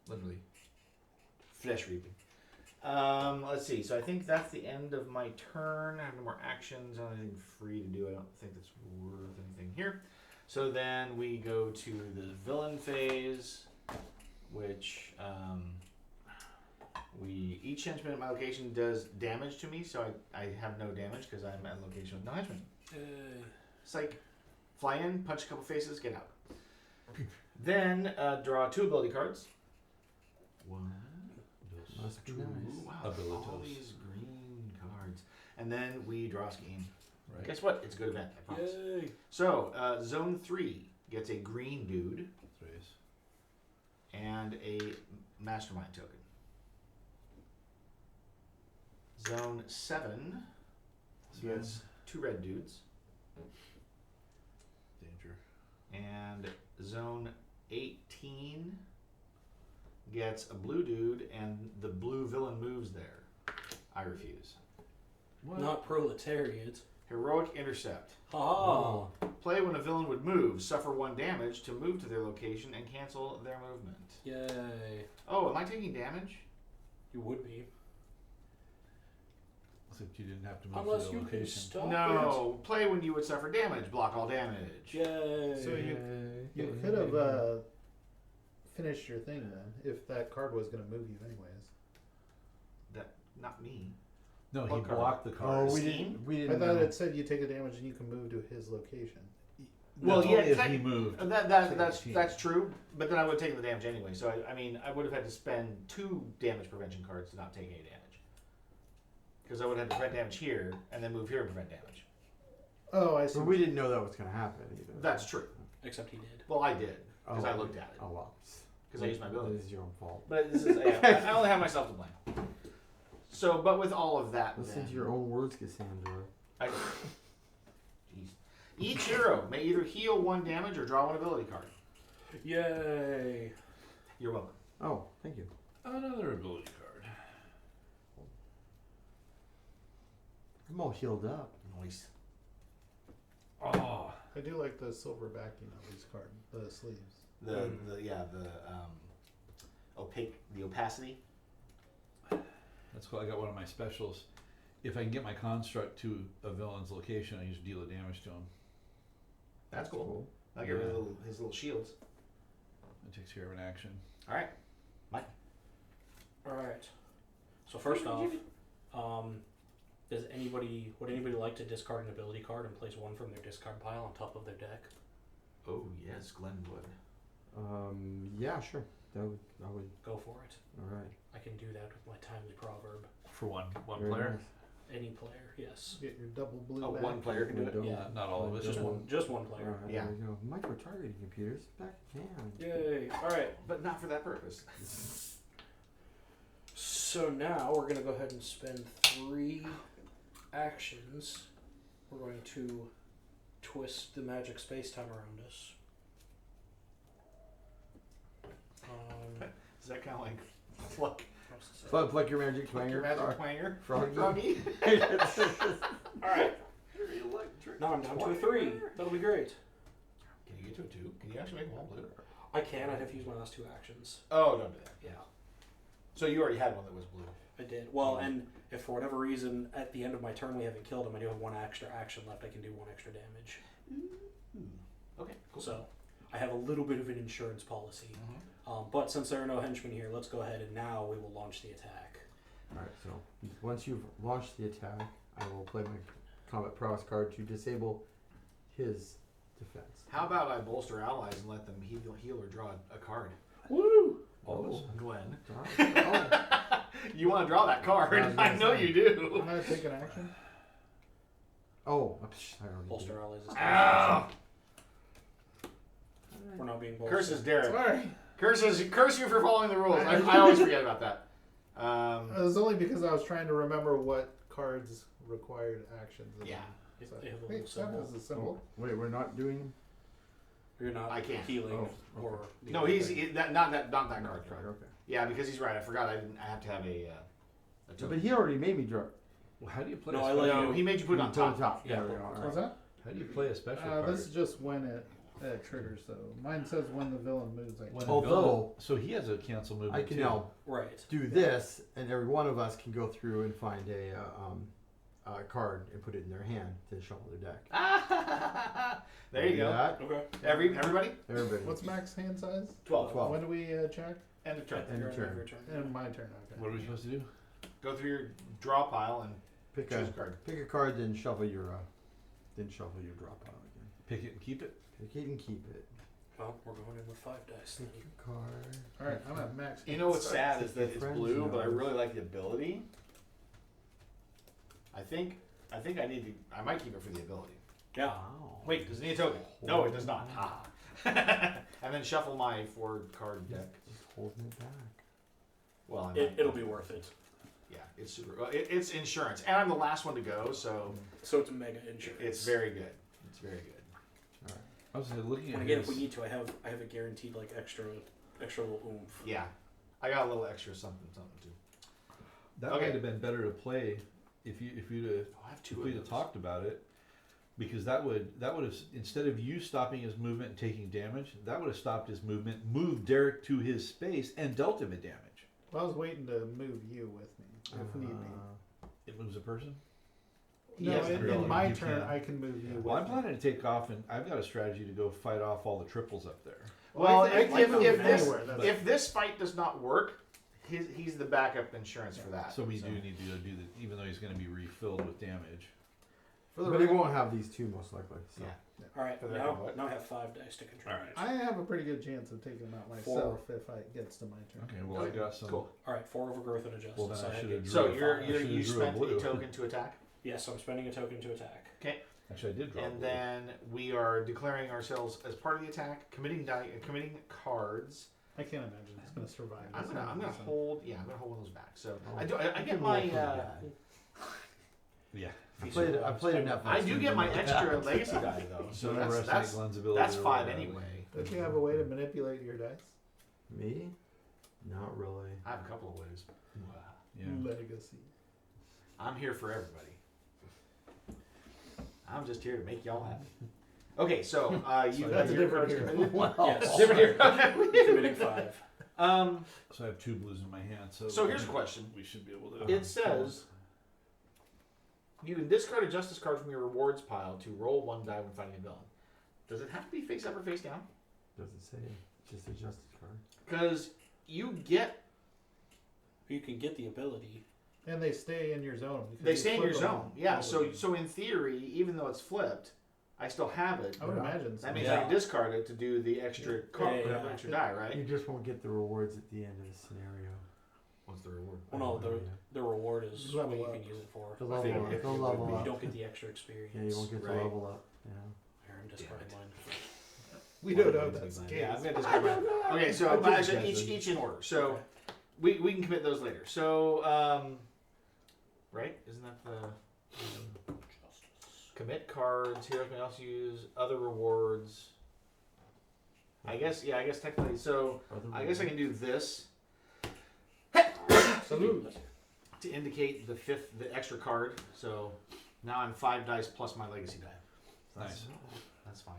Literally. Flesh reaping. Let's see. So I think that's the end of my turn. I have no more actions. Anything free to do. I don't think that's worth anything here. So then we go to the villain phase, which each henchman at my location does damage to me. So I have no damage because I'm at a location with no henchmen. Psych. Fly in, punch a couple faces, get out. Then draw 2 ability cards. One. Must be Ooh, nice. wow, all Abilitos. these green cards. And then we draw a scheme. right. Guess what? It's a good event, I promise. Yay! So, Zone 3 gets a green dude Threes. and a mastermind token. Zone 7 gets 2 red dudes. Danger. And Zone 18 gets a blue dude and the blue villain moves there. I refuse. Not proletariat. Heroic Intercept. Ha Play when a villain would move, suffer 1 damage to move to their location, and cancel their movement. Yay. Oh, am I taking damage? You would be. Except you didn't have to move Unless to the you can location. stop No. Play when you would suffer damage, block all damage. it. Yay. So you could have finished your thing then, if that card was going to move you anyways. Not me. No, he What card? blocked the card. Oh, we Scheme? didn't. We I didn't. thought know. it said you take a damage and you can move to his location. Well, That's yeah, only if that- he moved. That's true, but then I would have taken the damage anyway. So I mean, I would have had to spend 2 damage prevention cards to not take any damage. Because I would have had to prevent damage here and then move here and prevent damage. Oh, I see. But we didn't know that was going to happen either. That's true. Except he did. Well, I did because Oh, I looked at it Oh well. because I used my ability. This is your own fault. But this is I only have myself to blame. So, but with all of that, Listen then, to your own words, Cassandra. I, jeez. Each hero may either heal 1 damage or draw 1 ability card. Yay. You're welcome. Oh, thank you. Another ability card. I'm all healed up. Nice. Oh, I do like the silver backing of these cards, the sleeves. The opacity. that's cool. I got one of my specials. If I can get my construct to a villain's location, I just deal the damage to him. That's cool. I'll get rid of his little shields. It takes care of an action. All right. Alright. So first off, would anybody like to discard an ability card and place 1 from their discard pile on top of their deck? Oh yes, Glenwood. Yeah, sure. I would. Go for it. All right. I can do that with my timely proverb. For one Very player. nice. Any player, yes. Get your double blue Oh, back. 1 player can do it. Double- Yeah. Not all of us. Just one All player. right, Yeah. there we go. Micro targeting computers back again. Yay. Alright. But not for that purpose. So now we're gonna go ahead and spend 3 actions. We're going to twist the magic space-time around us. Is that kind of like pluck Pluck your magic your twanger. magic twanger? Froggy. Froggy? Alright. Electric Now I'm down to a 3. That'll be great. Can you get to a 2? Can you actually make them all blue? I can. I'd have to use my last 2 actions. Oh, don't do that. Yeah. So you already had one that was blue. I did. Well, and if for whatever reason at the end of my turn we haven't killed him, I do have 1 extra action left. I can do 1 extra damage. Okay, cool. So I have a little bit of an insurance policy. Mhm. But since there are no henchmen here, let's go ahead and now we will launch the attack. Alright, so once you've launched the attack, I will play my combat prowess card to disable his defense. How about I bolster allies and let them heal or draw a card? Woo! Always. Glenn. Oh. You want to draw that card? I was gonna I know say. you do. I'm gonna take an action. Oh, I already Bolster allies. Is Ah! We're not being bolstered. Curses Derek. Sorry. Curse you for following the rules. I always forget about that. It was only because I was trying to remember what cards required actions. Yeah. So, They have a wait, little that symbol. is a symbol. Wait, we're not doing. You're not I can't. healing Oh, okay. or. the No, other he's thing. not that card. Okay. Yeah, because he's right. I forgot. I have to have a token. But he already made me draw. Well, how do you play No, a I special? let No, you. he made you put it on top. Yeah, There we go. What's Alright. that? How do you play a special card? This is just when it triggers. So mine says when the villain moves. Like When Although- the villain, so he has a cancel movement I can too. now Right. do this, and every one of us can go through and find a card and put it in their hand to shuffle their deck. There you Do go. that. Okay. Everybody. Everybody. what's max hand size? 12. Twelve. When do we check? End of turn. End Your of turn. your turn. And my turn. Okay. What are we supposed to do? Go through your draw pile and Pick choose a a card. pick a card, then shuffle your draw pile again. Pick it and keep it. Pick it and keep it. Well, we're going in with 5 dice. Pick Then. a card. All right, I'm at max. You know what's sad Pick is that your it's friends, blue, but I yours. really like the ability. I think I need to. I might keep it for the ability. Yeah. Wow. Wait, does it need a token? No, it does not. Ah. And then shuffle my 4-card deck. Just holding it back. Well, I might. It'll be worth it. Yeah, it's super. Well, it's insurance, and I'm the last one to go, so So it's mega insurance. it's very good. It's very good. I was looking at And again, his, if we need to, I have a guaranteed like extra little oomph. Yeah, I got a little extra something too. that Okay. might have been better to play if you'd Oh, I have if two we'd of have those. talked about it, because that would have, instead of you stopping his movement and taking damage, that would have stopped his movement, moved Derek to his space, and dealt him a damage. Well, I was waiting to move you with me if need be. It moves a person. He No, has the in ability. my You turn, can. I can move you Well, I'm with me. planning to take off, and I've got a strategy to go fight off all the triples up there. Well, I can move anywhere, that's- if this fight does not work, he's the backup insurance for that. So we do need to do the, even though he's going to be refilled with damage. For the But he record- won't have these two most likely. So. Yeah. All right, For the now record, what? now I have 5 dice to control. All right. I have a pretty good chance of taking them out myself if it gets to my turn. Okay, well, I got some. Cool. All right, 4 overgrowth and adjustment. Well, then so I had should to- have So drew a you're five. I you should've drew a spent a blue. token to attack, Yes, I'm spending a token to attack. Actually, I did draw. a and blue. then we are declaring ourselves as part of the attack, committing cards. I can't imagine it's going to survive. I'm It's gonna not decent. hold. Yeah, I'm gonna hold one of those back. So Oh. I do. I You get can my. roll for the guy. Yeah. I played a Netflix. I do get my movie. extra legacy die though. So So overestimate Glenn's ability that's to 5 roll that. anyway. Don't you have a way to manipulate your dice? Me? Not really. I have a couple of ways. Yeah. Legacy. I'm here for everybody. I'm just here to make y'all happy. Okay, so you That's a your different cards hero. committed? Yes. Different here. Committing 5. So I have 2 blues in my hand. So here's a question. We should be able to. It says you can discard a justice card from your rewards pile to roll 1 die when fighting a villain. Does it have to be face up or face down? Doesn't say. Just a justice card. Because you get You can get the ability. And they stay in your zone. because they you stay in flip your them zone. all Yeah. the So time. in theory, even though it's flipped, I still have it. I would imagine so. That means Yeah. I can discard it to do the extra card, Yeah, yeah. extra die, right? You just won't get the rewards at the end of the scenario. What's the reward? Well, no, the reward is what Level you up. can use it for. The I level think up. it The would level be- You up. don't get the extra experience. Yeah, you won't get Right. the level up. Yeah. Here, I'm discarding mine. We don't know if that's the case. Yeah, I'm gonna discard mine. Okay, so I'm just actually, guessing. each in order. So Okay. we can commit those later. So right? Isn't that the commit cards? Heroes may also use other rewards. I guess technically. So I guess I can do this Salute. to indicate the extra card. So now I'm 5 dice plus my legacy die. Nice. That's fine.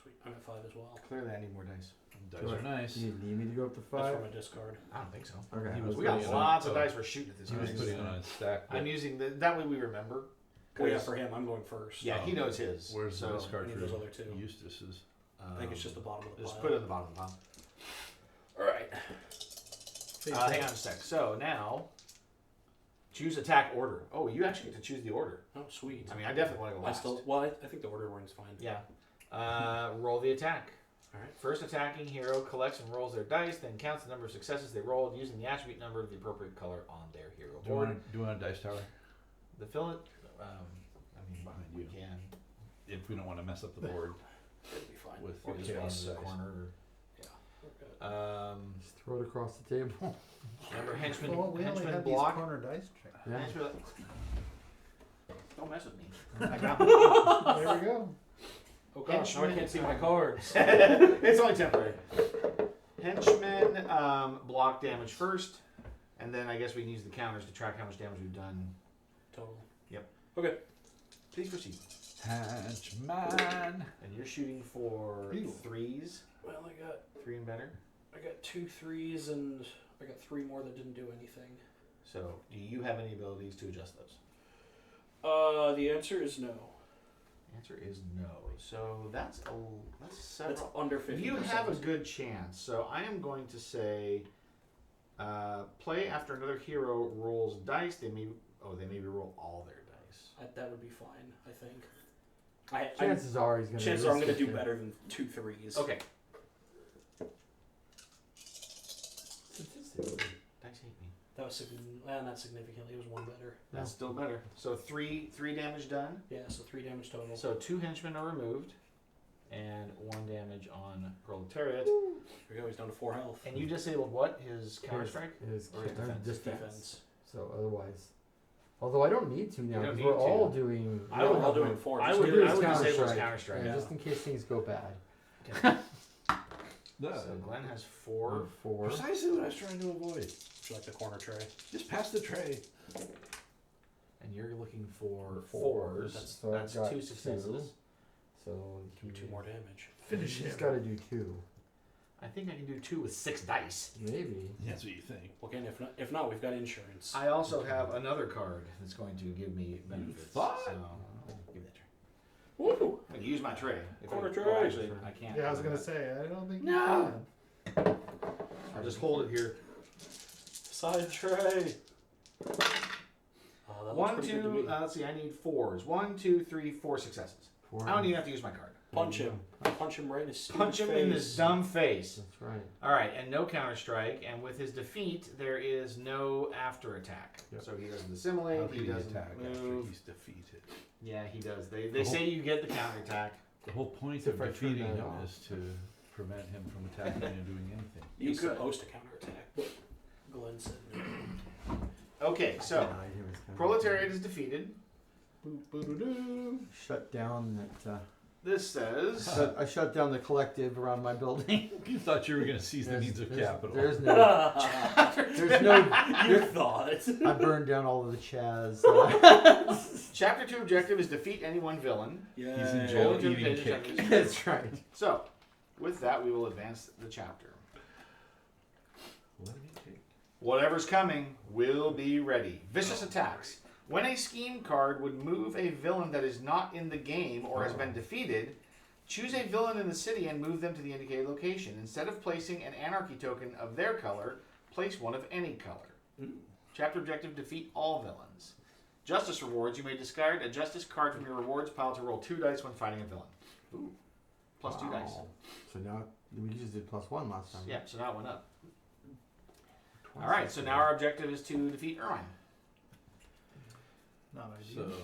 Sweet. I'm at 5 as well. Clearly, I need more dice. Dice are nice. Do you need me to go up to That's 5? from a discard. I don't think so. Okay. He I was We got putting it lots on- of dice we're shooting at this. He was guy. putting it on a stack. but I'm using that way we remember. Well, yeah, 'Cause- for him, I'm going first. Yeah, he knows his. Where's so, the discard I need for those other 2. Eustace's? I think it's just the bottom of the Just pile. put it in the bottom of the pile. All right. Hang on a sec. So now, Choose attack order. Oh, you actually get to choose the order. Oh, sweet. I mean, I definitely want to go I last. still. Well, I think the order one's fine. Yeah. Roll the attack. All right. First attacking hero collects and rolls their dice, then counts the number of successes they rolled using the attribute number of the appropriate color on their hero Do you board. want a dice tower? The fillet. I mean, Behind we you. can. If we don't want to mess up the board It'll be fine. with Or just the one chaos in the dice. corner. Okay. Just throw it across the table. Remember henchman. Well, we only henchman have block. these corner dice tricks. Yeah. Henchman- Don't mess with me. I got them. There we go. Oh gosh, now I can't see my cards. It's only temporary. Henchman block damage first, and then I guess we can use the counters to track how much damage we've done. Total. Yep. Okay. Please proceed. Henchman. And you're shooting for Ew. 3s, Well, 3 and better. I got 2 3s and I got 3 more that didn't do anything. So, do you have any abilities to adjust those? The answer is no. Answer is no. So that's several. That's under 50%. You have a good chance. So I am going to say, play after another hero rolls dice. They maybe roll all their dice. That would be fine, I think. Chances are he's going to. Chances are I'm going to do better than 2 3s. Okay. Dice hate me. That was not significantly. It was 1 better. That's still better. So three damage done. Yeah, so 3 damage total. So 2 henchmen are removed, and 1 damage on Proletariat. Here we go. He's down to 4 health. And you disabled what? His counter strike? His Or his defense? Defense. So otherwise, although I don't need to now You don't because need we're to. all doing. I would- We're all doing 4. I Just would do it. his disable his counter-strike. counter strike. Yeah, just in case things go bad. So Glenn has Or 4. 4. Precisely what I was trying to avoid. Would you like the corner tray? Just pass the tray. And you're looking for 4s. 4s. So I've That's got 2 successes. So Do 2 more damage. Finish He's him. got to do 2. I think I can do 2 with 6 dice. Maybe. That's what you think. Well, again, if not, we've got insurance. I also have another card that's going to give me benefits. thought? So, give that tray. Woo! I can use my tray. If Corner I, tray. well, actually, I can't. Yeah, I was gonna say I don't think No. you can. I'll just hold it here. Side tray. Oh, that looks 1, pretty good to 2. me. Let's see. I need 4s. 1, 2, 3, 4 successes. 4. I don't even have to use my card. Punch him. Punch him right in his stupid Punch him in his face. dumb face. That's right. All right, and no counter strike. And with his defeat, there is no after attack. Yep. So he doesn't How assimilate. could He he doesn't attack after move. he's defeated? Yeah, he does. They say you get the counter attack. The whole point Except of if I turn defeating that him off. is to prevent him from attacking and doing anything. You He's could. supposed to counterattack, but Glenn said no. Okay, so Denied him his counter. Proletariat is defeated. Boop, boop-doo-doo. Shut down that. This says I shut down the collective around my building. You thought you were going to seize the means of capital. There's no. There's no. You thought. I burned down all of the Chaz. Chapter 2 objective is defeat any one villain. Yeah. He's in jail Roll to eating the cake. objective. That's right. So, with that, we will advance the chapter. What did he take? Whatever's coming will be ready. Vicious attacks. When a scheme card would move a villain that is not in the game or has been defeated, choose a villain in the city and move them to the indicated location. Instead of placing an anarchy token of their color, place one of any color. Chapter objective, defeat all villains. Justice rewards, you may discard a justice card from your rewards pile to roll 2 dice when fighting a villain. Ooh. Plus 2 dice. Wow. So now we just did +1 last time. Yeah, so now it went up. Twice Alright, this so time. now our objective is to defeat Ermine. Not So ideal.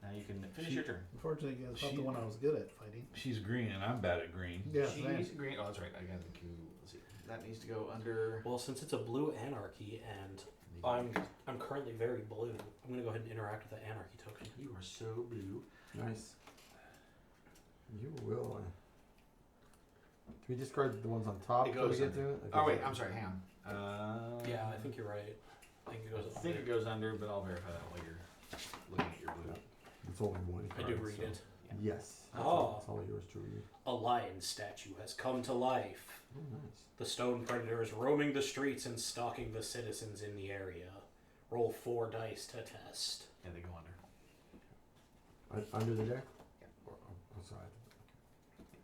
Now you can finish your turn. Unfortunately, it's not she- the one I was good at fighting. she's green and I'm bad at green. Yeah, She's same. green. Oh, that's right. I gotta think. Let's see. That needs to go under. Well, since it's a blue anarchy and I'm currently very blue, I'm gonna go ahead and interact with the anarchy token. You are so blue. Nice. You will. Do we discard the ones on top? It till we goes get to under. it? It Oh goes wait, under. I'm sorry, Ham. Yeah, I think you're right. I think it goes I up think there. it goes under, but I'll verify that while you're looking at your blue. It's only one. I Card, do read so. it. Yes. Oh. It's all yours to read. A lion statue has come to life. Oh, nice. The stone predator is roaming the streets and stalking the citizens in the area. Roll 4 dice to test. Yeah, they go under. Under the deck? Yeah. Or, oh, sorry.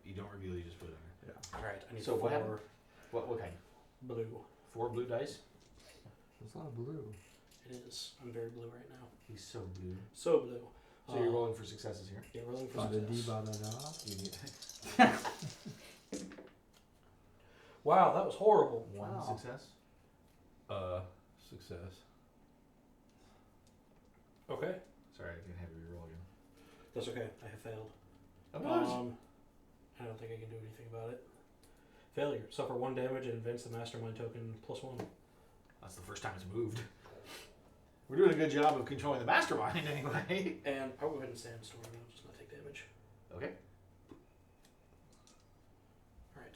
You don't reveal. You just put it under. Yeah. Alright, I need So 4 what happened? What kind? blue. 4 blue dice. There's a lot of blue. It is. I'm very blue right now. He's so blue. So blue. So you're rolling for successes here. Yeah, rolling for Ba-da-dee, success. ba-da-da. You need Wow, that was horrible. one Wow. success. Success. Okay. Sorry, I didn't have you reroll again. That's okay. I have failed. Oh, I don't think I can do anything about it. Failure. Suffer 1 damage and advance the mastermind token +1. that's the first time it's moved. We're doing a good job of controlling the mastermind anyway. And I'll go ahead and sandstorm and I'll just not take damage. Okay. Alright.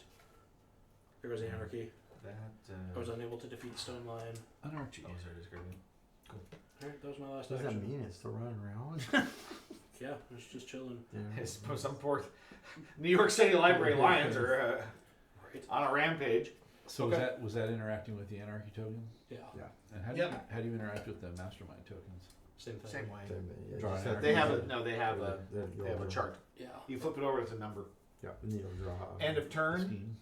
There goes the anarchy. That. I was unable to defeat Stone Lion. Anarchy. Oh, sorry, describing. Alright, that was my last What does that action. mean? It's still running around? Yeah, it's just chilling. Yeah. It's some poor New York City Library Lions are Right. on a rampage. So Okay. was that interacting with the anarchy token? Yeah. Yeah. And how do you interact with the mastermind tokens? Same thing. Same way. Yeah, Draw just an have They to have use a no. They have a the they have a chart. Yeah. You flip it over, it's a number. Yeah, and you'll draw. End of turn. Scheme.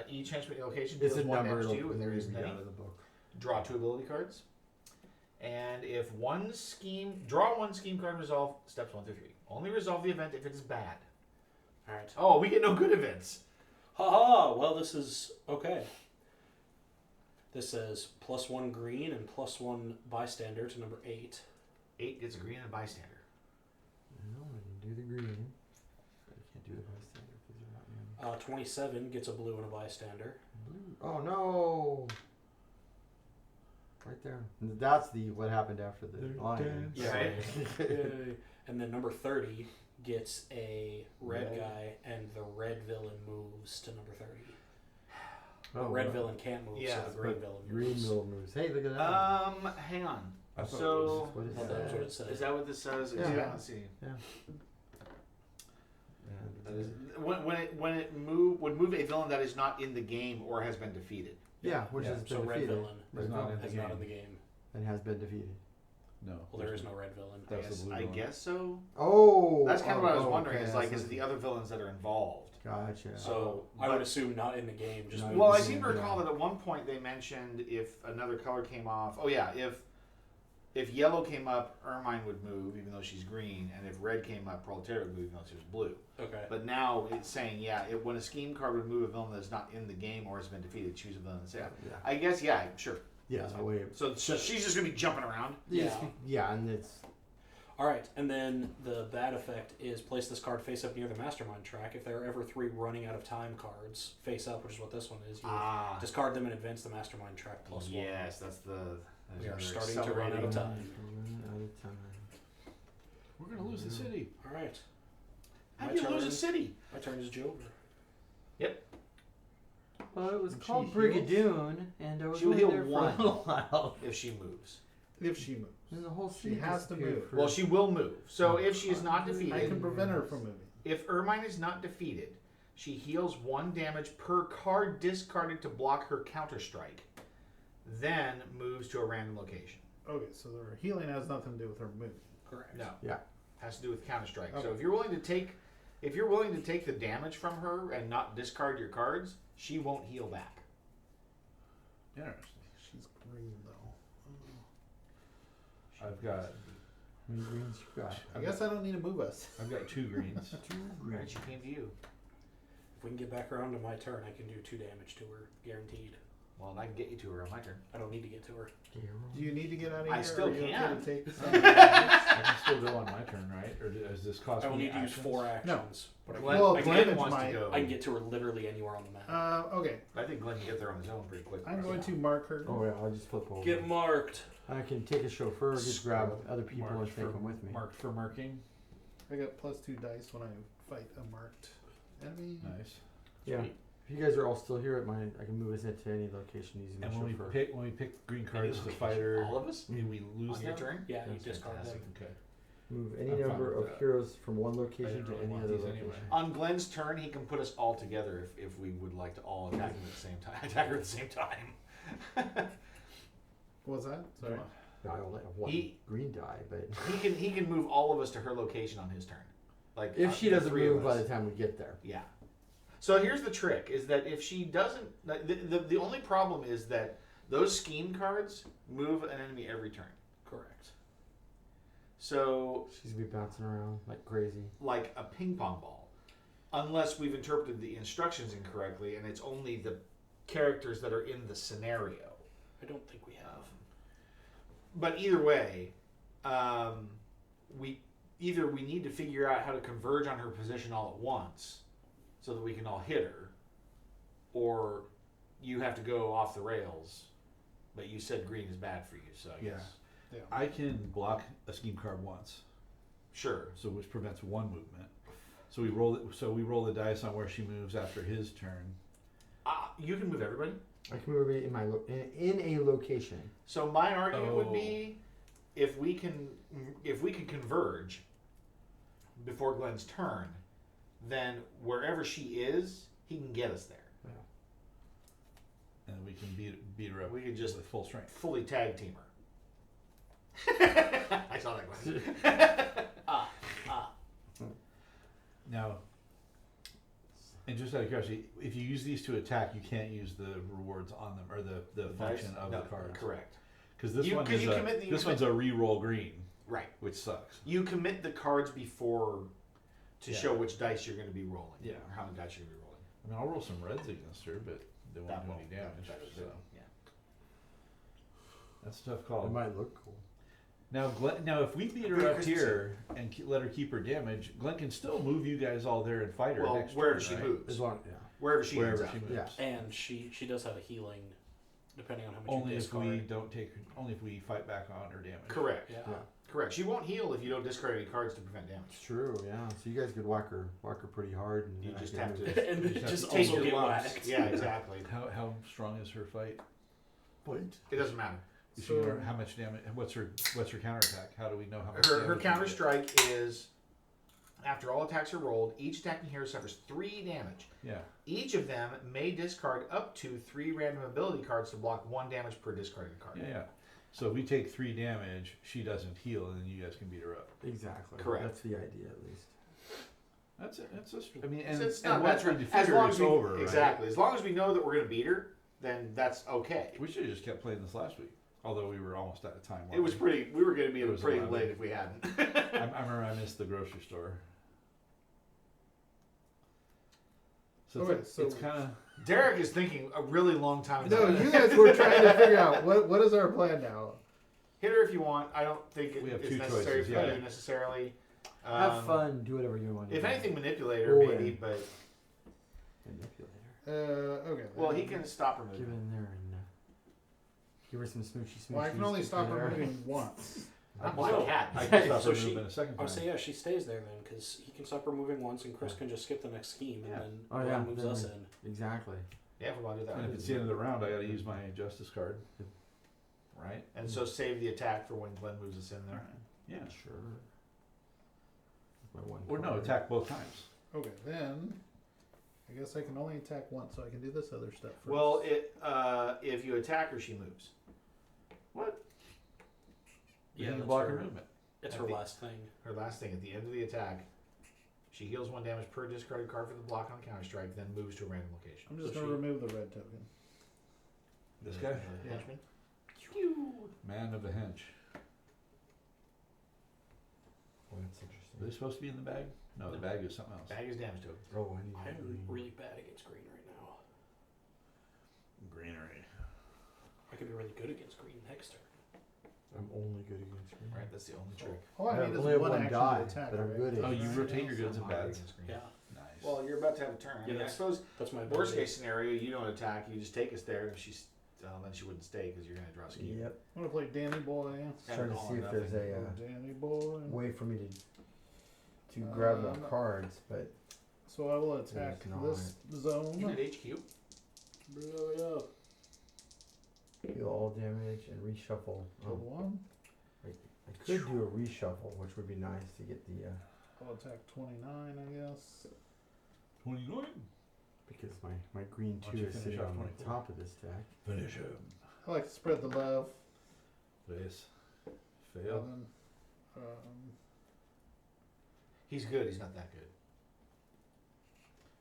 Each henchman location It's deals a one number. damage to you, It'll and there isn't read any. out of the book. Draw 2 ability cards. And if draw one scheme card, resolve steps 1 through 3. Only resolve the event if it is bad. Alright. Oh, we get no good events. Haha! Well, this is okay. This says +1 green and +1 bystander to number 8. 8 gets a green and a bystander. No, I can do the green. But I can't do the bystander because they're not in. 27 gets a blue and a bystander. Blue. Oh no! Right there. And that's what happened after the They're lion. Yeah. Right. Yay. And then number 30 gets a red Red. guy, and the red villain moves to number 30. The Oh, red wow. villain can't move, Yeah, so the green but villain Green moves. mill moves. Hey, look at that. Hang on. I thought So What is Well, that's what it that? says. is that what this says? Yeah. Let's see. That is, when it would move a villain that is not in the game or has been defeated. Yeah, which Yeah, has So been red defeated. villain It's not in the is game. not in the game. And has been defeated. No. Well, there is no red villain. That's the blue I one. guess so. Oh! That's kind of what I was oh, wondering. okay, Is that's like, is what- it the other villains that are involved? Gotcha. So I but- would assume not in the game. Just Not moves. Well, I Yeah, seem to yeah. recall that at one point they mentioned if another color came off. Oh yeah, if yellow came up, Ermine would move even though she's green, and if red came up, Proletariat would move even though she was blue. Okay. But now it's saying when a scheme card would move a villain that's not in the game or has been defeated, choose a villain that's yeah. yeah. I guess sure. Yeah, That's that fine. way. So she's just gonna be jumping around. Yeah. Yeah, and it's. All right, and then the bad effect is place this card face up near the mastermind track. If there are ever 3 running out of time cards face up, which is what this one is, you discard them and advance the mastermind track +1. yes, that's the. We are that's starting to run out of time. Out of time. We're gonna lose the city. All right, How My do you lose turn. a city? my turn is Jover. Well, it was And called she heals? Brigadoon, and I was She will only heal there for one. a little while. If she moves. If she moves. And the whole She city has to disappeared move. for- Well, she will move. So if she is not I defeated, can prevent her from moving. if Ermine is not defeated, she heals 1 damage per card discarded to block her counter strike. Then moves to a random location. Okay, so her healing has nothing to do with her moving. Correct. No. Yeah. Has to do with counter strike. So Okay. if you're willing to take the damage from her and not discard your cards, she won't heal back. Interesting. She's green though. I've got How many greens you got? I guess I don't need to move us. 2 greens. Right, she came to you. If we can get back around to my turn, I can do 2 damage to her, guaranteed. Well, I can get you to her on my turn. I don't need to get to her. Do you need to get out of here? I still or are you okay can. to take some- I can still go on my turn, right? Or does this cost I will me need to use actions? 4 actions. But I can, Glenn, Well, I Glenn Glenn wants might- to go. I can get to her literally anywhere on the map. Okay, I think Glenn can get there on his own pretty quick. I'm going to mark her. Oh yeah, I'll just flip over. Get marked. I can take a chauffeur, just grab other people and Marked take for- them with me. Marked for marking. I got +2 dice when I fight a marked enemy. Nice. Yeah. If you guys are all still here at mine, I can move us into any location using my And when chauffeur. we pick green cards to fighter, All of us? we lose On your them? turn? Yeah, you That's discard fantastic. them. Okay. Move any I'm fine number with of that. heroes from one I location didn't to really any want other these location. anyway. On Glenn's turn, he can put us all together if we would like to all attack him at the same time. Attack her at the same time. What was that? Sorry. I only have one He- green die, but He can move all of us to her location on his turn. Like if she the doesn't 3 of move by us. the time we get there, Yeah. So here's the trick: is that if she doesn't, the only problem is that those scheme cards move an enemy every turn. So, She's gonna be bouncing around like crazy. like a ping pong ball, unless we've interpreted the instructions incorrectly, and it's only the characters that are in the scenario. I don't think we have. But either way, we need to figure out how to converge on her position all at once, so that we can all hit her, or you have to go off the rails. But you said green is bad for you, so I Yeah. guess I can block a scheme card once, sure. so which prevents one movement. So we roll it. So we roll the dice on where she moves after his turn. You can move everybody. I can move it in my in a location. So my argument would Oh. be, if we can converge before Glenn's turn, then wherever she is, he can get us there. And we can beat her up. We could just with full strength. fully tag team her. I saw that question. Now, and just out of curiosity, if you use these to attack, you can't use the rewards on them or the function of No, the cards. correct. Because this You- one 'cause is you a, commit the- this one's a re-roll green, Right. which sucks. You commit the cards before to Yeah. show which dice you're going to be rolling. Yeah. Or how many dice you're going to be rolling. I mean, I'll roll some reds against her, but they won't That do won't any damage. So Yeah. that's a tough It call. might look cool. Now, now, if we beat her Good up Christmas here and let her keep her damage, Glenn can still move you guys all there and fight her Well, next wherever turn, she right? moves. As long, yeah. Wherever she Wherever ends she up. moves. Yeah. And she does have a healing, depending on how much Only you if discard. we don't take, only if we fight back on her damage. Correct. Yeah. Yeah. Correct. She won't heal if you don't discard any cards to prevent damage. It's true. Yeah. So you guys could whack her pretty hard, and You then I just could have move to- And You then just just have to Take also your get lumps. whacked. Yeah, exactly. How strong is her fight? Fight. It doesn't matter. Is she gonna, how much damage? What's her counterattack? How do we know how much? Her damage she counter did? strike is, after all attacks are rolled, each attacking hero suffers 3 damage. Yeah. Each of them may discard up to 3 random ability cards to block 1 damage per discarded card. Yeah. So if we take 3 damage, she doesn't heal, and then you guys can beat her up. Exactly. Correct. That's the idea, at least. That's it. That's just. I mean, and, So it's and not once bad. we defeat As her, long it's as we, over. exactly. As long as we know that we're going to beat her, then that's okay. Right? We should have just kept playing this last week, although we were almost out of time. It was pretty. We were going to be It was pretty 11. late if we hadn't. I remember I missed the grocery store. So Okay, it's, so- it's kind of. Derek is thinking a really long time. No, about it. you guys were trying to figure out what is our plan now. Hit her if you want. I don't think We have it's 2 necessary choices, for yeah. you necessarily. Have fun. Do whatever you want. to If do. anything, manipulator Oh, maybe, yeah. but Manipulator. Okay. well, he can stop her Give moving. it in there and give her some smoochy. Well, I can only stop her moving once. Not Well, like cat. I can stop So her she- movement a second I time. would say, yeah, she stays there then, because he can stop her moving once, and Chris can just skip the next scheme, Yeah. and then Oh, Glenn yeah, moves then us we- in. Exactly. Yeah, if we want to do that. And if it's the end of the round, I got to use my justice card. Right? And so save the attack for when Glenn moves us in there. Yeah. Sure. My one Or no, card. attack both times. Okay, then I guess I can only attack once, so I can do this other stuff first. Well, if you attack her, she moves. What? You Yeah, can that's block her, her movement. it's At her the- last thing. Her last thing at the end of the attack, she heals 1 damage per discarded card for the block on counter strike, then moves to a random location. I'm just so gonna she- remove the red token. This guy? The henchman? Man of the hench. Oh, that's Are interesting. they supposed to be in the bag? No, the bag is something else. Bag is damage token. Oh, I need I'm green. really bad against green right now. Greenery. I could be really good against green next turn. I'm only good against green. Right, that's the only trick. All I I need is only have one one action die, to attack. but I'm right? good at Oh, you Right. rotate your goods and I'm not bads. against green. Yeah, Nice. Well, you're about to have a turn. I Yeah, mean, I that's- suppose that's my worst ability. case scenario, you don't attack, you just take us there, and if she's then she wouldn't stay because you're going to draw a scheme. Yep. I'm gonna play Danny Boy. Kind Trying of to all see or if there's nothing. a Danny Boy. way for me to grab the Um, cards, but So I will attack it's not. this You zone. did HQ? Bro, heal all damage and reshuffle. Kill one. I could do a reshuffle, which would be nice to get the I'll attack 29, I guess. 29. because my green Why don't 2 you is finish sitting off on the 24? top of this deck. Finish him. I like to spread the love. Please. And Fail. then, He's good, he's not that good.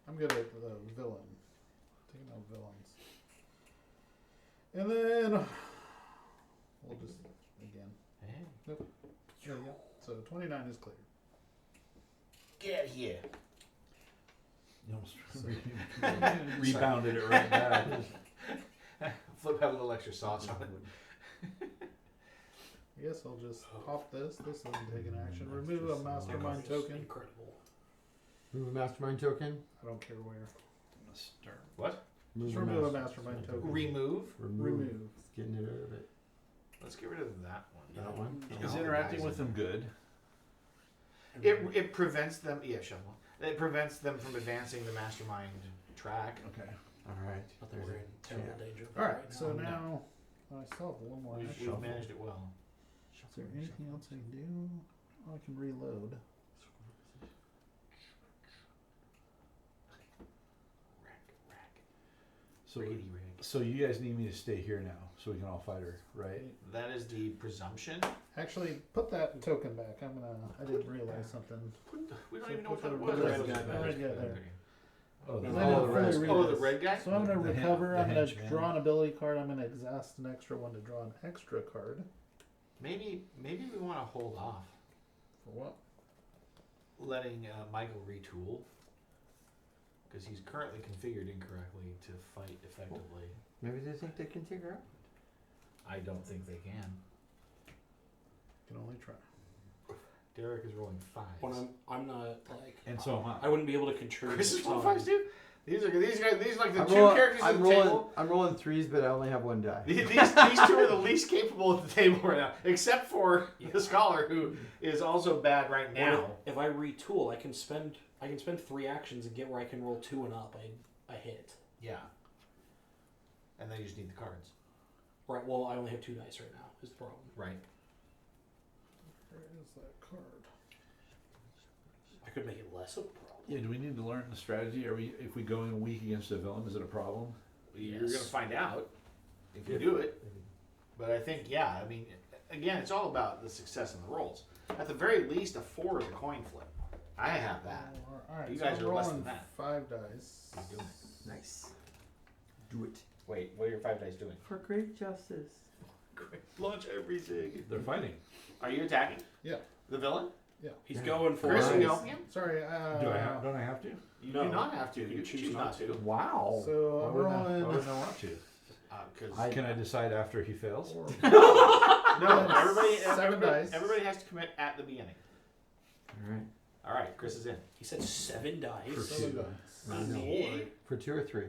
I'm good at the villain. Taking out villains. And then we'll just again. Hey. Yeah, yeah. So 29 is clear. Get here. You almost rebounded it right back. Flip have a little extra sauce on it. I guess I'll just pop this. This doesn't take an action. Remove a mastermind token. Incredible. Move a mastermind token. I don't care where. What? Just remove a mastermind token. Remove. Remove. It's getting it out of it. Let's get rid of that one. That one. Is No, interacting guys. with them good? It prevents them. Yeah, shuffle. It prevents them from advancing the mastermind track. Okay. All right. But they're in terrible danger. All right. So now I still have one more action. We've managed it well. Is there anything else I can do? Oh, I can reload. So, Riggedy rig. so you guys need me to stay here now, so we can all fight her, right? That is the presumption. Actually, put that token back. I didn't realize something. We don't So even know put what that the was. red guy back. Red guy there. Oh, I the, didn't oh, the fully rest. read Oh, the this. red guy. So I'm going to The recover. I'm going to henchman. draw an ability card. I'm going to exhaust an extra one to draw an extra card. Maybe we want to hold off, For what? letting Michael retool, because he's currently configured incorrectly to fight effectively. Maybe they think they can take her out. I don't think they can. Can only try. Derek is rolling fives. When I'm not like, And so am I wouldn't be able to contribute. Chris is a rolling ton. fives too. These are like the I'm two rolling- characters at I'm the rolling, table. I'm rolling threes, but I only have one die. These two are the least capable at the table right now, except for the scholar, who is also bad right now. Or if I retool, I can spend 3 actions and get where I can roll 2 and up. I hit. Yeah. And then you just need the cards. Right. Well, I only have 2 dice right now. Is the problem. Right. Where is that card? I could make it less of a problem. Yeah, do we need to learn the strategy? If we go in weak against a villain, is it a problem? You're going to Yes. find out if you do it. But I think, yeah, I mean, again, it's all about the success in the rolls. At the very least, a 4 is a coin flip. I have that. All right. You so guys I'm are less rolling than that. 5 dice. He's doing it. Nice. Do it. Wait, what are your 5 dice doing? For great justice. Launch everything. They're fighting. Are you attacking? Yeah. The villain? He's Yeah. going for Chris, are it. you helping him? Sorry. Don't I have to? You No. do not have to. You You can can choose not to. Wow. So I'm Why rolling. wouldn't I want to? Because Can I decide after he fails? four. no, Seven dice. everybody has to commit at the beginning. All right. All right, Chris is in. He said 7 dice. For Seven two. dice. Me? For 2 or 3?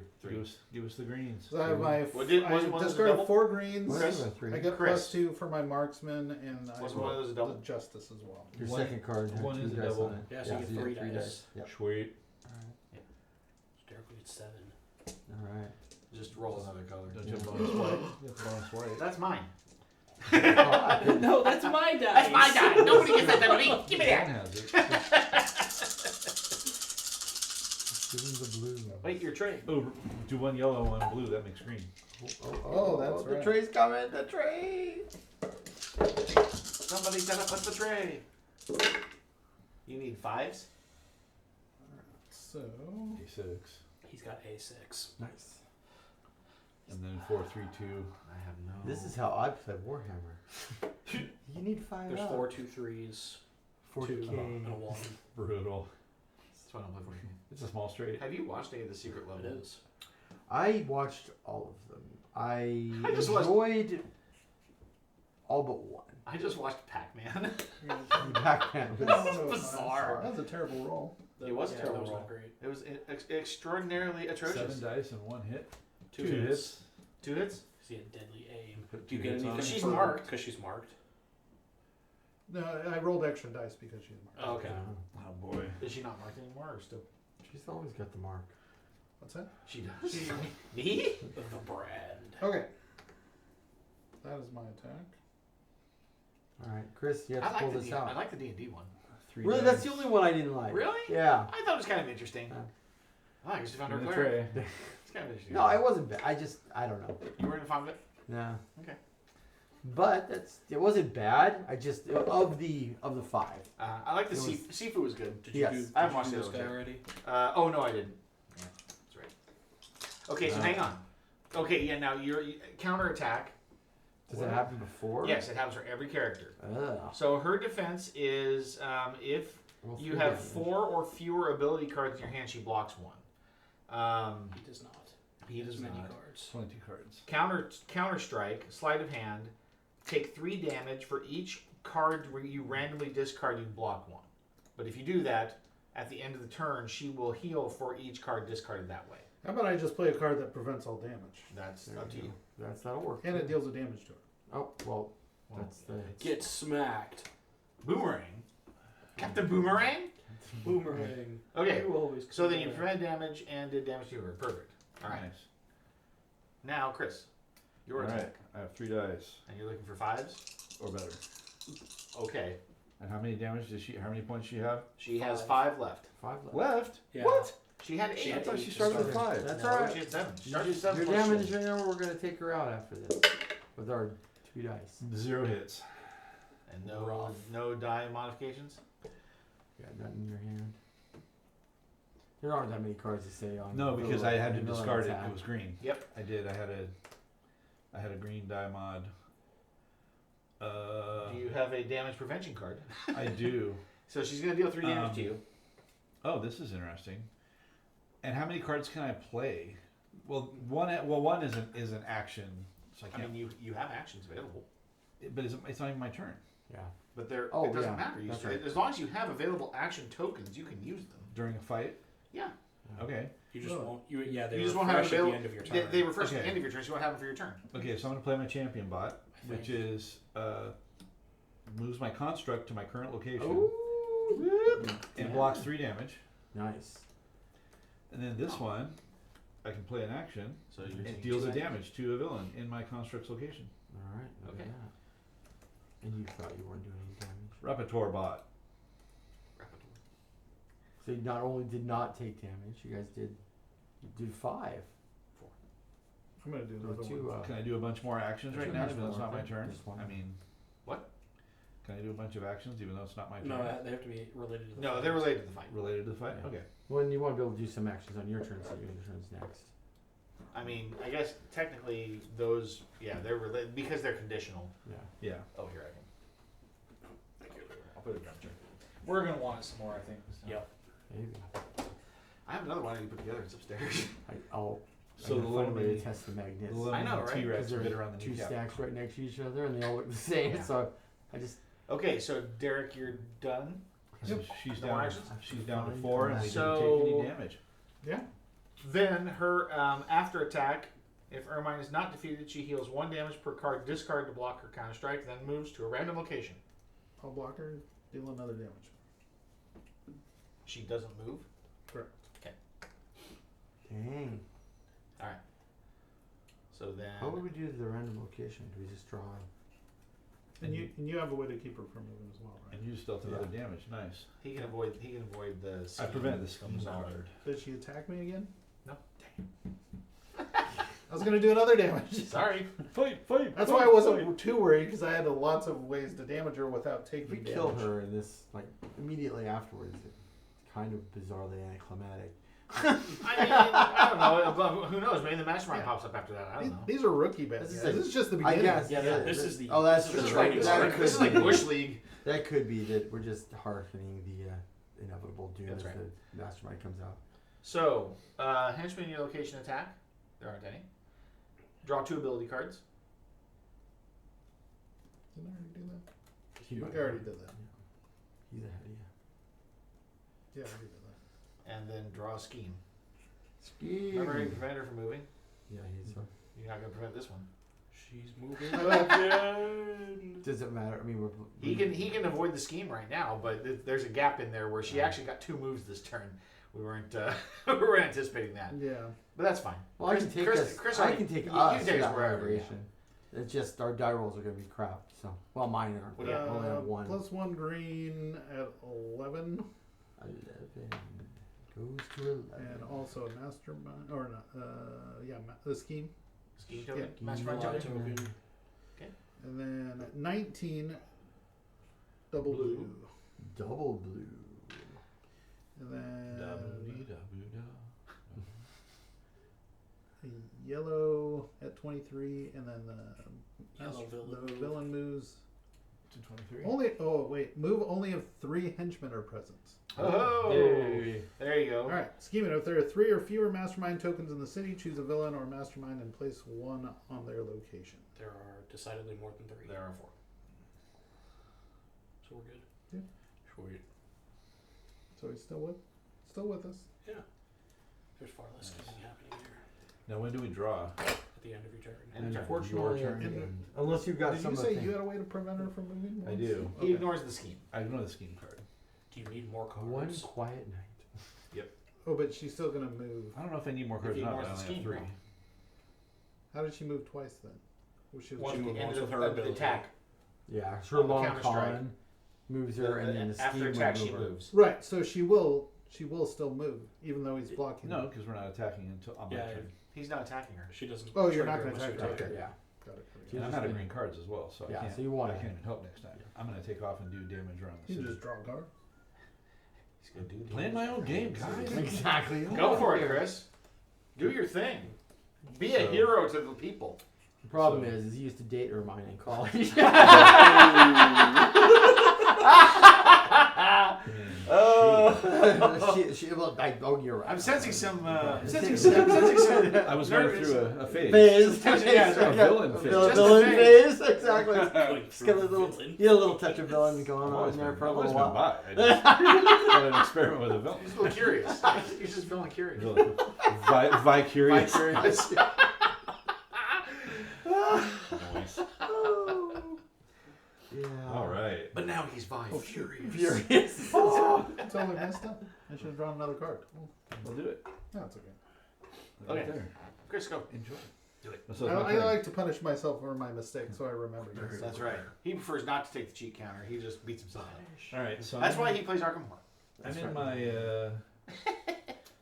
Give us the greens. So I have my. What did- I was one of those discarded double? 4 greens. Chris? What? 3. I get Chris. +2 for my marksman, and I Was roll one of those a double? the justice as well. Your One- second card had one 2 is a dice double. on it. Yeah, so you get so 3 get dice. Yep. Sweet. Derek will get 7. All right. Just roll another color. Don't you have bonus white? You have bonus white. That's mine. No, that's my dice. That's my die. Nobody gets that to me. Give me Dan that. has it. Give him the blue. Wait, your tray. Oh, do 1 yellow, 1 blue. That makes green. Oh, that's the right. tray's coming. The tray. Somebody set up the tray. You need 5s? So A6. He's got A6. Nice. And then 4, 3, 2. I have no. This is how I play Warhammer. You need 5 There's up. 4 2 3s, 40K. 2 and a 1. Brutal. That's why I don't play for you. It's a small straight. Have you watched any of the Secret It Level? is. I watched all of them. I I just watched- enjoyed all but one. I just watched Pac-Man. Pac-Man was No, bizarre. That was a terrible roll. It was a Yeah, terrible that was roll. not great. It was extraordinarily atrocious. 7 dice and 1 hit. 2 hits. 2 hits? Because he had deadly aim. Put Do you 2 get hits on anything? it. She's for- marked. Because she's marked. No, I rolled extra dice because she's marked. Oh, okay. Oh boy. Is she not marked anymore or still? She's always got the mark. What's that? She does. Me? The brand. Okay. That is my attack. All right, Chris, you have I to pull like the this D- I out. like the D&D one. 3 Really, dice. that's the only one I didn't like. Really? Yeah. I thought it was kind of interesting. Yeah. I guess you found her In the clear. tray. It's kind of interesting. No, it wasn't bad. I don't know. You weren't fond of it? Nah. Okay. But it wasn't bad. I just of the 5. I like the It was- Sifu was good. Did Yes. you do, I haven't did watched you do the this other guy one. already? Oh no, I didn't. Yeah, that's right. Okay, so hang on. Okay, yeah. Now your counterattack Does it happen before? Yes, it happens for every character. Ugh. So her defense is if Well, you 3 have damage. 4 or fewer ability cards in your hand, she blocks 1. He does not. He does many not. cards. 20 cards. Counter strike, sleight of hand. Take 3 damage for each card where you randomly discard. You block 1. But if you do that at the end of the turn, she will heal for each card discarded that way. How about I just play a card that prevents all damage? That's There up to you. That'll work. And it deals the damage to her. Oh, well, Well, that's the. Get smacked. Boomerang. Captain Boomerang. Boomerang. Okay. You always So then you come back. prevent damage and did damage to her. Perfect. All right. Nice. Now, Chris, your All attack, right. I have 3 dice and you're looking for 5s. or better. Okay. And how many damage does she? How many points she have? She has 5. 5 left. 5 left. Left? Yeah. What? She had 8. She I had thought 8 she to started with start. 5. That's No, all right. She had 7. She Your started with 7. plus damage, shit. you know, we're gonna take her out after this with our 2 dice. 0 hits. And no, Rough. no die modifications. Got nothing in your hand. There aren't that many cards to say on. No, because I had to vanilla discard it. attack. It was green. Yep. I did. I had a green die mod. Do you have a damage prevention card? I do. So she's going to deal 3 damage to you. Oh, this is interesting. And how many cards can I play? Well, one is an action. So I I can't. mean, you have actions available, But it's not even my turn Yeah. but they're, Oh, it doesn't yeah, matter. that's right. As long as you have available action tokens, you can use them. during a fight. Yeah. Okay. You just Oh. won't. Yeah, they You just won't have refresh at the available. end of your They, turn. they refresh at Okay. the end of your turn, so you won't have them for your turn. Okay. So I'm gonna play my champion bot, I which think. is moves my construct to my current location Ooh. and blocks 3 damage. Nice. And then this one, I can play an action. So you're It deals a damage to a villain in my construct's location. All right. look at Okay. that. And you thought you weren't doing any damage. Rapporteur bot. So you not only did not take damage, you guys did. You did 5. I'm gonna do There were another 2. one. Can I do a bunch more actions There's right a now, bunch even though it's more, not my okay. turn? Just one. I mean, What? Can I do a bunch of actions even though it's not my turn? No, they have to be related to the No, fight. they're related to the fight. Related to the fight? Yeah. Okay. Well, and you want to be able to do some actions on your turn, so your turn's next. I mean, I guess technically those, yeah, they're related because they're conditional. Yeah. Yeah. Oh, here I can. Thank you. I'll put it down. We're gonna want it some more, I think. So. Yep. Maybe. I have another one I need to put together. It's upstairs. I'll. So I'm the gonna little find a way mini, to test the magnets. the little I know, mini right? T-Rex Because they're bit around the 2 kneecap. stacks right next to each other, and they all look the same. Yeah. So I just. Okay, so Derek, you're done. So she's No down. actions? She's down to Fine. 4, and we So- didn't take any damage. Yeah. Then her after attack, if Ermine is not defeated, she heals 1 damage per card discard to block her counter strike, then moves to a random location. I'll block her, deal another damage. She doesn't move. Correct. Dang. So then How would we do the random location? Do we just draw? And you have a way to keep her from moving as well, right? And you still have another damage. Nice. he can avoid the. I scheme prevent the that scheme comes out. card. Did she attack me again? No. I was gonna do another damage. Sorry. Fight! That's why I wasn't too worried because I had lots of ways to damage her without If we taking kill damage. her in this, like immediately afterwards, it's kind of bizarrely anticlimactic. I mean, I don't know. But who knows? Maybe the mastermind pops up after that. I don't know. These are rookie bad This guys. is This is just the I beginning. guess. Yeah, yeah, this is the. Oh, that's this is true. the training That start. could This is like be. Bush League. That could be that we're just hearkening the inevitable doom That's as right. the mastermind comes out. So, henchman in your location attack. There aren't any. Draw 2 ability cards. Didn't I already do that? He You might- already did that. He's ahead of you. Yeah, I already did that. And then draw a scheme. Scheme. Remember, you prevent her from moving. Yeah, he's. You're not going to prevent this one. She's moving again. Does it matter? I mean, He can avoid the scheme right now, but there's a gap in there where she actually got 2 moves this turn. We weren't we were anticipating that, Yeah. but that's fine. Well, I can take us. I already- can take you us can take to us that wherever. Yeah. variation. It's just our die rolls are going to be crap. So, well, mine aren't. What We do you only have 1. Plus 1 green at 11, 11 goes to 11. and also a mastermind or not? The scheme, Scheme token, Yeah. mastermind Scheme token. token. and then 19 double blue, Double blue. and then Da-boo-dee-da-boo-da. a yellow at 23, and then the Yellow villain. The villain moves 223. only. Oh wait, move only if 3 henchmen are present. Oh, Hey. there you go. All right, scheming. If there are 3 or fewer mastermind tokens in the city, choose a villain or mastermind and place 1 on their location. There are decidedly more than 3. There are 4. So we're good. Sweet. So he's still with us. There's far less scheming happening here Now, when do we draw? at the end of your turn. And And turn. unfortunately, Your turn. And unless you've got Did some you other say thing. you had a way to prevent her from moving? I once? do. He Okay. ignores the scheme. I ignore the scheme card. Do you need more cards? One quiet night. Oh, but she's still gonna move. I don't know if I need more cards he or not, but ignores I the only have scheme, 3. no. How did she move twice then? Was she, Once She at the moves end once of with her the ability. attack. Yeah, her On the long counter-strike. con moves her, and then the after scheme attack, would she move her. moves. right? So she will still move even though he's blocking. No, because we're not attacking until on my Yeah, turn. He's not attacking her. She doesn't. Oh, you're not trigger gonna unless attack you her. attack Yeah. Got it. She's And I'm just out of gonna- green cards as well, so Yeah, I can't. so you want I to- can't even help next time. I'm gonna take off and do damage around the You city. just draw a card. He's gonna do Playing my own game, guys. Exactly. Go for it, Chris. Do your thing. Be a So- hero to the people. The problem So- is he used to date Ermine in college. You're right. I'm sensing some. Yeah. Sensing some. I was going through a phase. Phase. Yeah, a villain phase. Just a Villain phase. phase. Exactly. Going Just get a through little, villain. get a little touch of villain going I've on always there been, for a I've always little been while. bi. I just thought I'd experiment with a villain. He's a little curious. He's just feeling curious. Villain. Vicarious. Vicarious. Noise. Yeah. All right. But now he's furious. Furious. Totally messed up. I should have drawn another card. We'll do it. No, it's okay. Right Okay. there. Chris, go. Enjoy. Do it. So it's I, my I turn. like to punish myself for my mistakes, so I remember. this. That's right. He prefers not to take the cheat counter. He just beats himself up. All right. So That's I'm- why he plays Arkham Horror. I'm in my.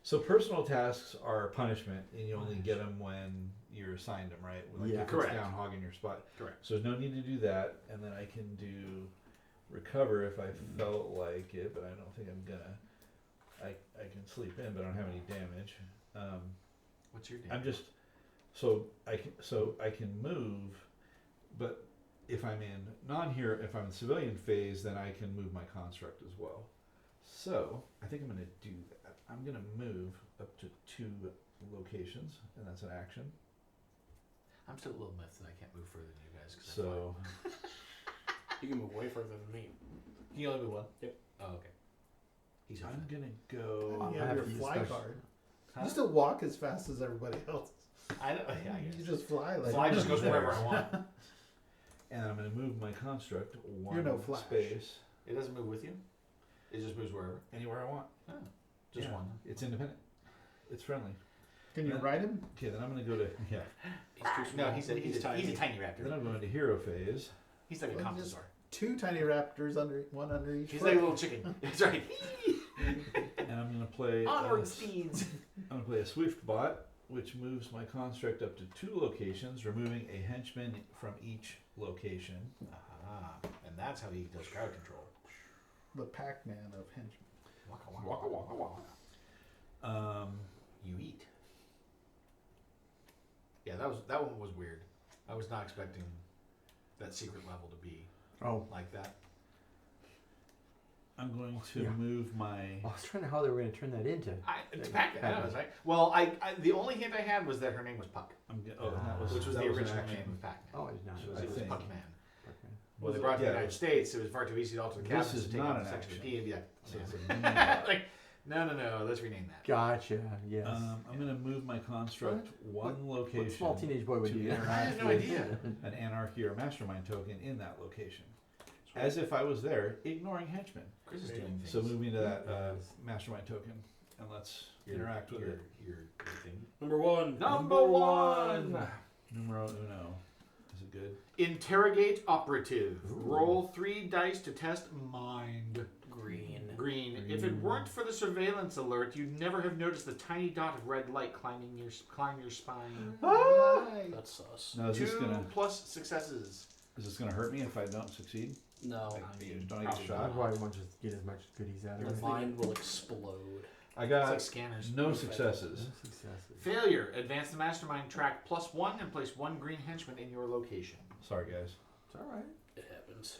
So personal tasks are punishment, and you only get them when you're assigned them, right? Like Yeah. if Correct. It's down hogging your spot. Correct. So there's no need to do that, and then I can do recover if I felt like it, but I don't think I'm gonna. I can sleep in, but I don't have any damage. What's your name? I'm just so I can move, but if I'm in non-hero, if I'm in civilian phase, then I can move my construct as well. So I think I'm gonna do that. I'm gonna move up to 2 locations, and that's an action. I'm still a little miffed that I can't move further than you guys. 'Cause So You can move way further than me. can you only move one? Yep. Oh, okay. He's I'm gonna You go. have your to use fly special- card. Huh? You still walk as fast as everybody else. I know. Yeah, I You guess. just fly like. Fly just goes wherever I want. And I'm gonna move my construct one You're no Flash. space It doesn't move with you. It just moves wherever. anywhere I want. Just Yeah, one. It's independent. It's friendly. Can you Yeah. ride him? Okay, then I'm gonna go to He's too small. No, he's a tiny tiny. raptor. then I'm going to hero phase. He's like a Well, comptosaur. 2 tiny raptors one under each. He's foot. like a little chicken. That's right. And I'm gonna play. Onward speeds. I'm gonna play a Swift bot, which moves my construct up to 2 locations, removing a henchman from each location. Ah, and that's how he does crowd control. The Pac-Man of henchmen. Waka waka waka waka. You eat. Yeah, that one was weird. I was not expecting that secret level to be Oh, like that. I'm going to Yeah. move my. I was trying to how they were going to turn that into. It's Pac-Man. That was right. Well, I the only hint I had was that her name was Puck, And that was which was that the an original action. name of Pac-Man. Oh, I did not. So know it that. was think. Puck-Man. Okay. When they brought it to the Yeah, United States, it was far too easy to alter the This cabinets is to take not out an the section of action. P and be like, So it's yeah. a like, no, let's rename that. Gotcha. Yes. I'm going to move my construct one location. What small teenage boy would to do interact that? I had no with idea. an anarchy or mastermind token in that location, as if I was there, ignoring henchmen. Chris is doing things. So moving to that Yes. mastermind token, and let's Your- interact with your, it. Your thing. Number 1. Number one. Numero uno. Is it good? Interrogate operative. Roll 3 dice to test mind. Green. Green. If it weren't for the surveillance alert, you'd never have noticed the tiny dot of red light climb your spine. That's sus. Now is this 2 gonna plus successes. hurt me if I don't succeed? No. I mean, don't I get probably shot? I not. probably want to just get as much goodies out Your of it. mind will explode. I It's got like scanners. no successes. Successes. Failure. Advance the mastermind track +1 and place 1 green henchman in your location. Sorry, guys. It's all right. It happens.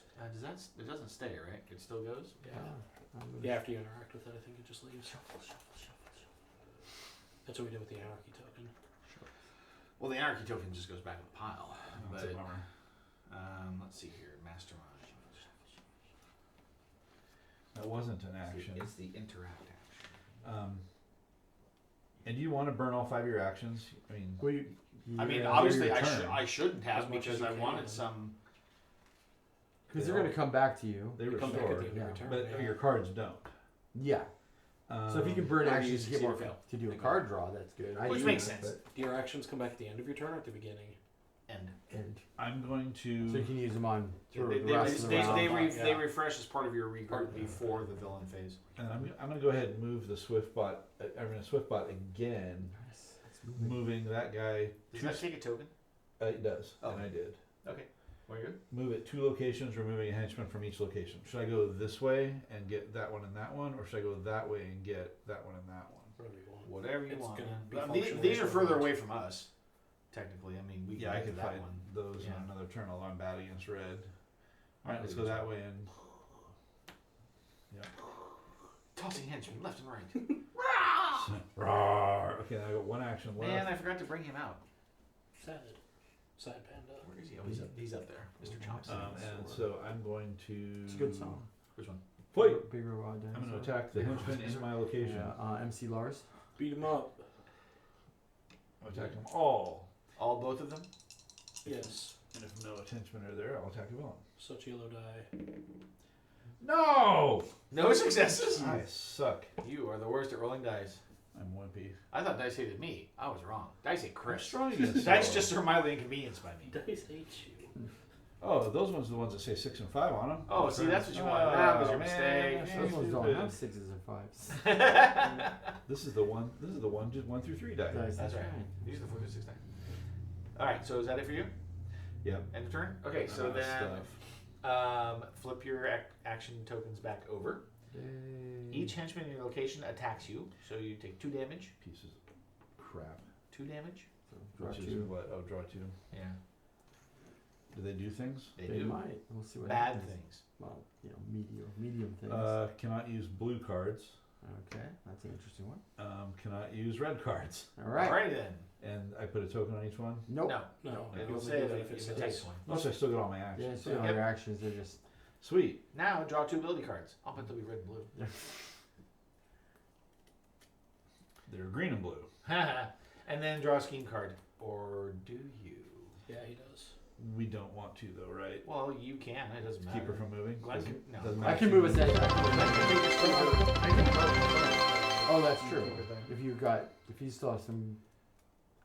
It doesn't stay, right? It still goes. Yeah. I'm gonna- Yeah, after you interact with it, I think it just leaves. That's what we did with the anarchy token. Well, the anarchy token just goes back in the pile. That's a But bummer. let's see here, mastermind. That wasn't an action. It's the interact action. And do you want to burn all 5 of your actions? I mean, Well, I mean, yeah, obviously, your I, turn. I shouldn't have As much because as you I wanted can. some. because they're gonna come back to you. they You come back at the restore, end of yeah. your turn. but yeah. your cards don't. Yeah. So if you can burn Or you actions to get succeed or more fail. to do a card draw, that's good. I Which do makes that, sense. Do your actions come back at the end of your turn or at the beginning? End. And I'm going to. so you can use them on through They, the they, rest of the round. Yeah. they refresh as part of your regard before the villain phase. And I'm going to go ahead and move the Swiftbot. I'm going to Swiftbot again, Nice. That's moving. moving that guy. Does that take a token? It does, Oh. and I did. Okay. Well, you're good. Move it 2 locations, removing a henchman from each location. Should I go this way and get that one and that one, or should I go that way and get that one and that one? Whatever you want. Whatever you It's want. gonna be man. These functionally are further equivalent. away from us, technically. I mean, we can Yeah, I get to could that fight one. those Yeah. on another turn, although I'm bad against red. All right, let's go Maybe that way and. Tossing henchmen left and right. Rawr. Okay, now I got 1 action left. Man, I forgot to bring him out. Sad. Sad panda. Where is he? Oh, he's up there. Mr. Chomps. And so I'm going to. It's a good song. Which one? Fight! Bigger Rod I'm going to Dinosaur. attack the henchman in my location. Yeah, MC Lars. Beat him up. I'll attack them all. All both of them? Yes. And if no henchmen are there, I'll attack a villain. Such yellow die. No! No successes? I suck. You are the worst at rolling dice. I'm wimpy. I thought dice hated me. I was wrong. Dice hate I'm Chris. strong against Dice yellow. just are mildly inconvenienced by me. Dice hate you. Oh, those ones are the ones that say 6 and 5 on them. Oh, see, that's what you wanted. That was your mistake. So Those ones don't stupid. have 6s and 5s. This is the one. This is the one. Just 1 through 3 die. Dice, That's right. These are the 4 through 6 9. Alright, so is that it for you? Yep. End of turn? Okay, so Stuff. then flip your action tokens back over. Yay. Each henchman in your location attacks you, so you take 2 damage. Pieces of crap. 2 damage? So draw Which is 2. what? Oh, draw 2. Yeah. Do they do things? They, They do. might. We'll see what Bad happens. things. Well, medium things. Cannot use blue cards. Okay, that's an interesting one. Cannot use red cards. All right. Alrighty then. And I put a token on each one. Nope. No. No. It you will only say do that if if it it takes says. one. Oh, so I still get all my Yeah, actions. so all Yep. your actions, they're just. Sweet. Now draw 2 ability cards. I'll bet they'll be red and blue. They're green and blue. And then draw a scheme card. Or do you? Yeah, he does. We don't want to though, right? Well, you can. It doesn't matter. Keep her from moving. Glenn can, no. Doesn't I matter. can move us anytime. Glenn can take this over. I can Oh, that's true. If you still have some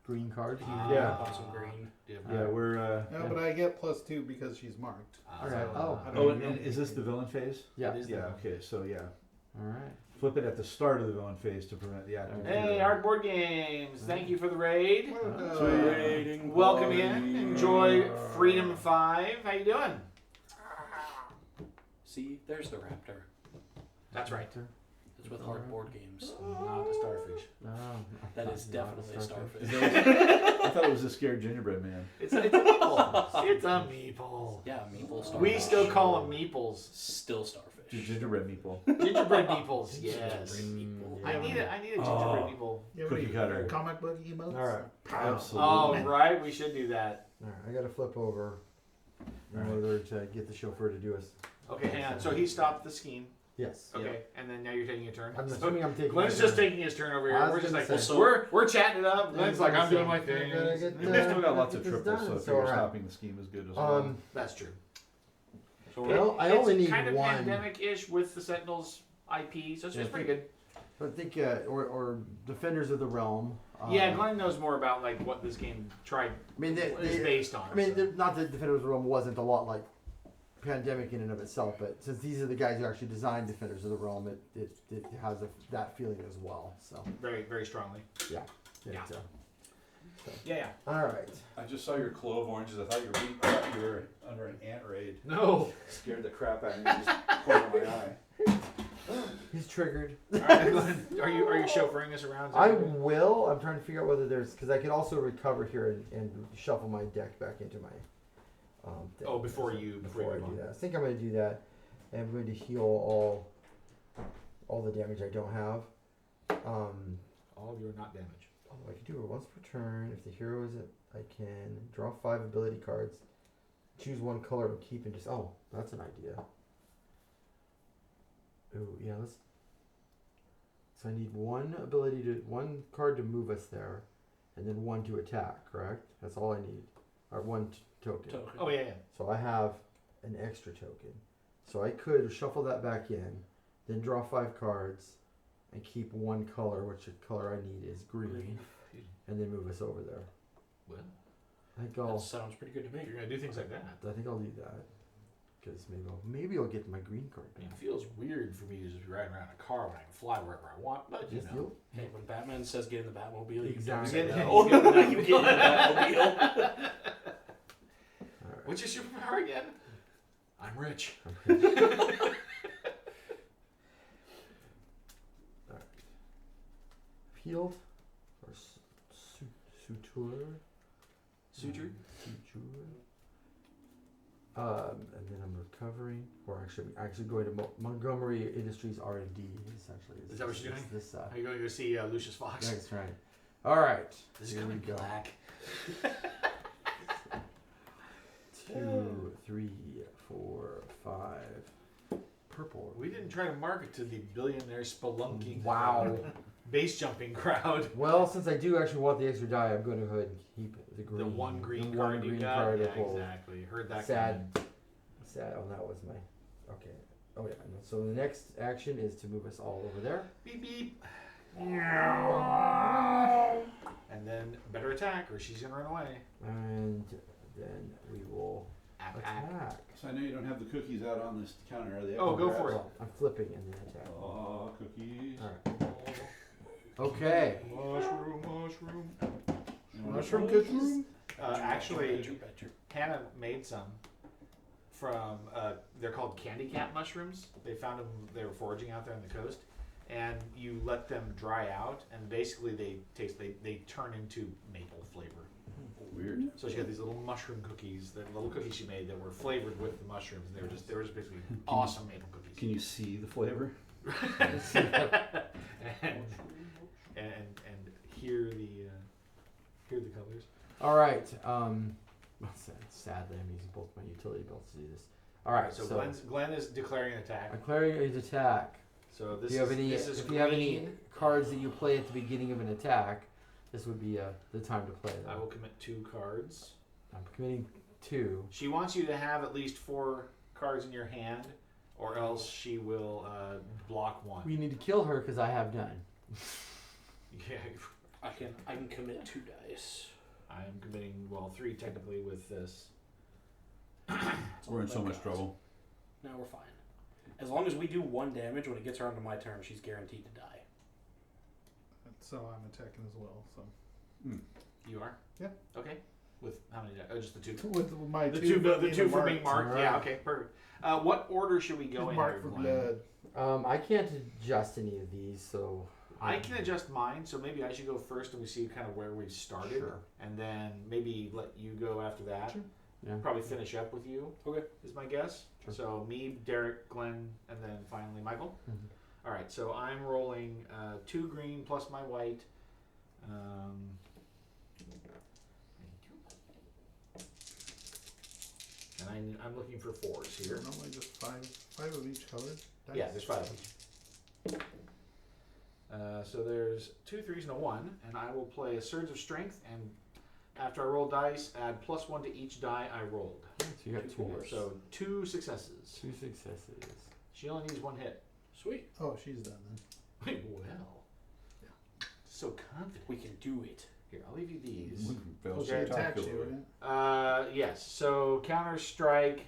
green cards, you Ah. Yeah. Pop some green. Yeah, we're. No, but I get +2 because she's marked. All right. Oh. I don't Oh, know. and is this the villain phase? yeah. It is Yeah. the- Okay. So yeah, All right. flip it at the start of the villain phase to prevent the active. Hey, Art Board Games. Thank you for the raid. Welcome. Welcome in. Enjoy Freedom 5. How you doing? See, there's the raptor. That's right. It's with hard board games. Not a starfish. No, That is not definitely a starfish. I thought it was a scared gingerbread man. It's a meeple. It's a meeple. Yeah, meeple starfish. We still call them meeples. Still starfish. Gingerbread meeple. Gingerbread meeples. Yes. Meeple. I need a gingerbread Oh. meeple. Yeah, what Cookie do you- cutter. Comic book emotes? All right. Absolutely. Oh, right. We should do that. All right. I got to flip over in All right. order to get the chauffeur to do us. Okay, hang on. So he stopped the scheme. Yes. Okay, and then now you're taking your turn. I'm So assuming I'm taking. Glenn's my just turn. taking his turn over I here. was We're just gonna like, say- we're chatting it up. Glenn's like, I'm doing my thing. Gotta get, We've still got lots of get this triples, done. so if So, you're all right. stopping the scheme is good as well. That's true. So Well, I It's only need kind of one. pandemic-ish with the Sentinels IP, so it's Yeah, pretty good. I think, or Defenders of the Realm. Yeah, Glenn knows more about like what this game tried I mean, is based on. I mean, so. not that Defenders of the Realm wasn't a lot like Pandemic in and of itself, but since these are the guys who actually designed Defenders of the Realm, it has that feeling as well. So very, very strongly. yeah. Yeah. It, Yeah. all right. I just saw your clove oranges. I thought you were under an ant raid. No. Scared the crap out of me. Just corner my eye. He's triggered. All right, Glenn, are you chauffeuring us around? I will. I'm trying to figure out whether there's because I could also recover here and shuffle my deck back into my thing. Oh, before you Before I move do on. that, I think I'm going to do that, and I'm going to heal all the damage I don't have. All of you are not damaged. Although I can do it once per turn. If the hero is it, I can draw 5 ability cards, choose one color and keep and just. Oh, that's an idea. Ooh, yeah, let's. So I need one card to move us there, and then one to attack. Correct? That's all I need. Or one token. Oh yeah. So I have an extra token. So I could shuffle that back in, then draw 5 cards, and keep one color, which the color I need is green, and then move us over there. Well, I think That I'll sounds pretty good to me. you're gonna do things like that. do that. Because maybe I'll get my green card I mean, back. it feels weird for me to just be riding around in a car when I can fly wherever I want, but you Just know. Hey, when Batman says get in the Batmobile, you Exactly. don't say You no. get in the You get in the Batmobile. Alright. What's your superpower again? I'm rich. Healed or suture. Suture? Suture. And then I'm recovering, or actually going to Montgomery Industries R&D. Essentially, Is that what you're doing? This side. Are you going to go see Lucius Fox? That's right. All right. This is Here coming we go. black. 2, 3, 4, 5. Purple. We didn't try to market to the billionaire spelunking Wow. base jumping crowd. Well, since I do actually want the extra die, I'm going to go ahead and keep the green. The one green the card one you green got. card Yeah, that will- exactly. Heard that. Sad. coming. Sad. Oh, that was my. Okay. Oh yeah. No, so the next action is to move us all over there. Beep beep. And then better attack, or she's gonna run away. And then we will attack. So I know you don't have the cookies out on this counter, are they? Oh, go for it. Well, I'm flipping and then attack. Oh, cookies. All right. Okay. Mushroom. Mushroom cookies? Actually, Betcha. Hannah made some from. They're called candy cat mushrooms. They found them. They were foraging out there on the coast, and you let them dry out, and basically they taste. They turn into maple flavor. Weird. So she had these little mushroom cookies, the little cookies she made that were flavored with the mushrooms. And they were just basically awesome maple cookies. Can you see the flavor? and hear the colors. All right. Sadly, I'm using both my utility belts to do this. All right. So So Glenn is declaring an attack. I'm declaring his attack. So this If you have is any, this is if you have any green. cards that you play at the beginning of an attack, this would be the time to play them. I will commit 2 cards. I'm committing 2. She wants you to have at least 4 cards in your hand, or else she will block 1. We need to kill her because I have none. Yeah, I can commit 2 dice. I am committing 3 technically with this. That's all We're in so I've much got. trouble. No, we're fine. As long as we do 1 damage when it gets around to my turn, she's guaranteed to die. So I'm attacking as well. So You are? Yeah. Okay. With how many? Oh, just the 2. with my The two, the two for being marked. marked. Yeah. Okay. Perfect. What order should we go in? Marked for Glenn? blood. I can't adjust any of these, so I can adjust mine, so maybe I should go first, and we see kind of where we started, Sure. and then maybe let you go after that. Sure. Yeah. Probably finish up with you. Okay. Is my guess. Sure. So me, Derek, Glenn, and then finally Michael. Mhm. All right. So I'm rolling 2 green plus my white. And I'm looking for 4s here. Normally just five of each color. Dice. Yeah, there's 5 of each. So there's 2 3s and a 1, and I will play a Surge of Strength, and after I roll dice, add +1 to each die I rolled. So you got 2 4. hits. So 2 successes. 2 successes. She only needs 1 hit. Sweet. Oh, she's done then. Wait, well. So confident. We can do it. Here, I'll leave you these. Well, she attacks you, right? Yes. So counter strike.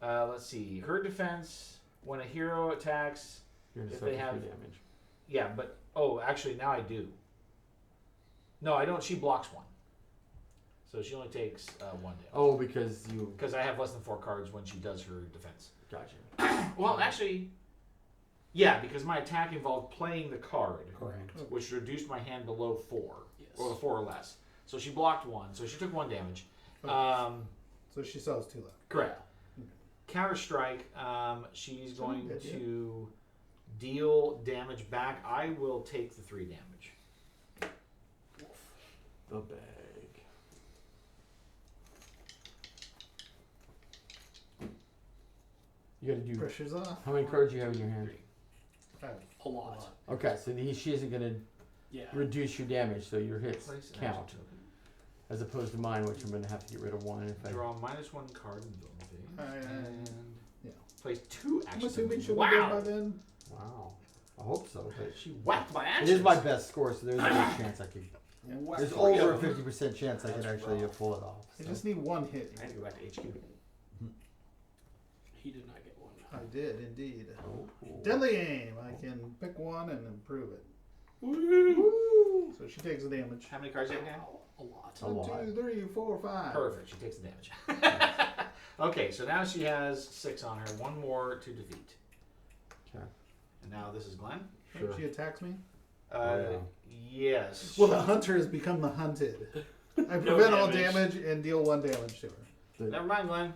Let's see. Her defense when a hero attacks. You're gonna If they suffer have- 3 damage. Yeah, but actually now I do. No, I don't. She blocks 1. So she only takes 1 damage. Oh, because you. Because I have less than 4 cards when she does her defense. Gotcha. Well, actually, yeah, because my attack involved playing the card, Correct. which reduced my hand below 4, Yes. or 4 or less. So she blocked 1, so she took 1 damage. Okay. So she still has 2 left. Correct. Counter Strike. She's So going good, yeah. to deal damage back. I will take the 3 damage. The bag. You gotta do. Pressure's off. How many cards do you have in your hand? 5. A lot. Okay, so she isn't gonna Yeah. reduce your damage, so your hits Place an count, action token. as opposed to mine, which I'm gonna have to get rid of one if I. Draw -1 card in the phase. And yeah. place 2 I'm action assuming tokens. she'll be dead by Wow! then. Wow. I hope so. But She whacked my it actions. is my best score, so there's a good chance I could. Whacked There's 3 over a of them. 50% chance I could That's actually rough. pull it off. I so. just need 1 hit. I had to go back to HQ. He did not get one. I did indeed. Oh. Deadly aim. I can pick one and improve it. Woo! So she takes the damage. How many cards do you have now? A lot. A lot. 1, 2, 3, 4, 5. Perfect. She takes the damage. Okay, so now she has 6 on her. 1 more to defeat. Okay. And now this is Glenn. Sure. She attacks me. Yeah. Yes. Well, the hunter has become the hunted. I prevent all damage. damage and deal 1 damage to her. Never mind, Glenn.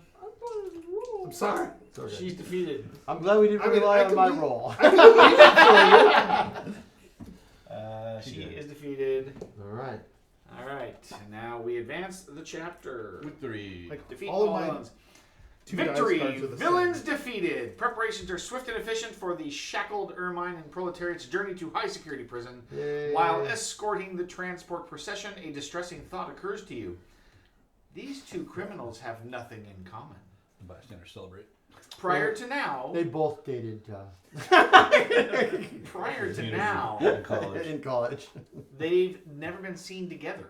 I'm sorry. It's okay. She's defeated. I'm glad we didn't I mean, rely I on could my be- roll. She did. is defeated. All right. All right, and now we advance the chapter. Victory. Like Defeat all of all my villains. 2 dice Victory! cards are the Villains same. defeated. Preparations are swift and efficient for the shackled Ermine and proletariat's journey to high security prison. Yay. While escorting the transport procession, a distressing thought occurs to you. These 2 criminals have nothing in common. Bystanders celebrate. Prior to now, They both dated prior to now, In college. in college. they've never been seen together.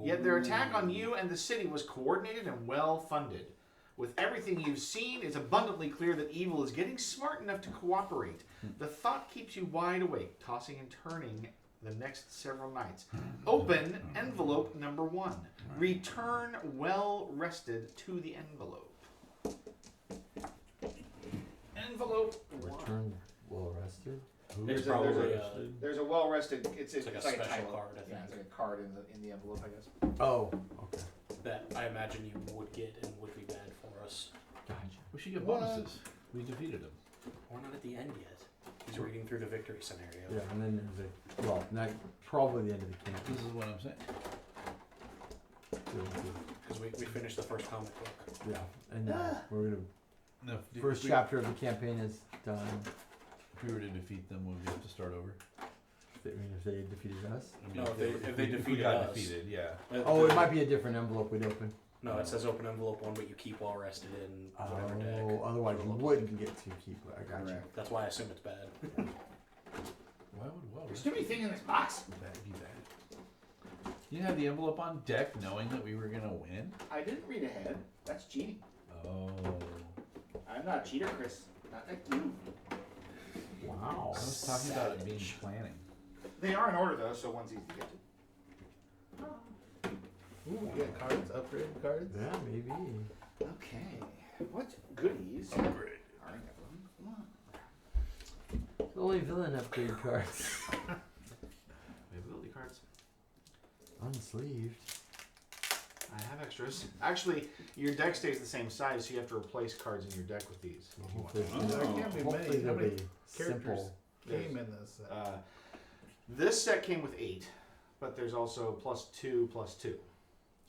Yet their attack on you and the city was coordinated and well funded. With everything you've seen, it's abundantly clear that evil is getting smart enough to cooperate. The thought keeps you wide awake, tossing and turning the next several nights. Open envelope number 1. Return well rested to the envelope. Envelope 1. Return well rested. It's There's probably There's a well rested. It's like a special card, I Yeah, think. it's like a card in the envelope, I guess. Oh, okay. that I imagine you would get and would be bad for us. Gotcha. We should get What? bonuses. We defeated him. We're not at the end yet. He's reading through the victory scenario. Yeah, and then there's not probably the end of the camp. This is what I'm saying. Because we finished the first comic book. Yeah, and now we're gonna. No, First chapter of the campaign is done. If we were to defeat them, would we have to start over? I mean, if they defeated us. I No, if they we defeated got us. defeated, yeah. Oh, it might be a different envelope we'd open. No, it says open envelope 1, but you keep while rested in whatever deck. Oh, otherwise you wouldn't get to keep it. I got you. That's why I assume it's bad. Why would There's too many things in this box. that be bad? You didn't have the envelope on deck knowing that we were gonna win? I didn't read ahead. That's cheating. Oh. I'm not a cheater, Chris. Not like you. Wow. I was talking about it being planning. They are in order though, so one's easy to get to. Ooh, we got cards, upgrade cards. Yeah, maybe. Okay. What goodies? Upgrade. Are in them? Come on. Only villain upgrade cards. We have ability cards. Unsleeved. I have extras. Actually, your deck stays the same size, so you have to replace cards in your deck with these. If you want. Hopefully, There can't be hopefully many. How they'll many be characters simple. came in this? This set came with 8, but there's also +2, +2.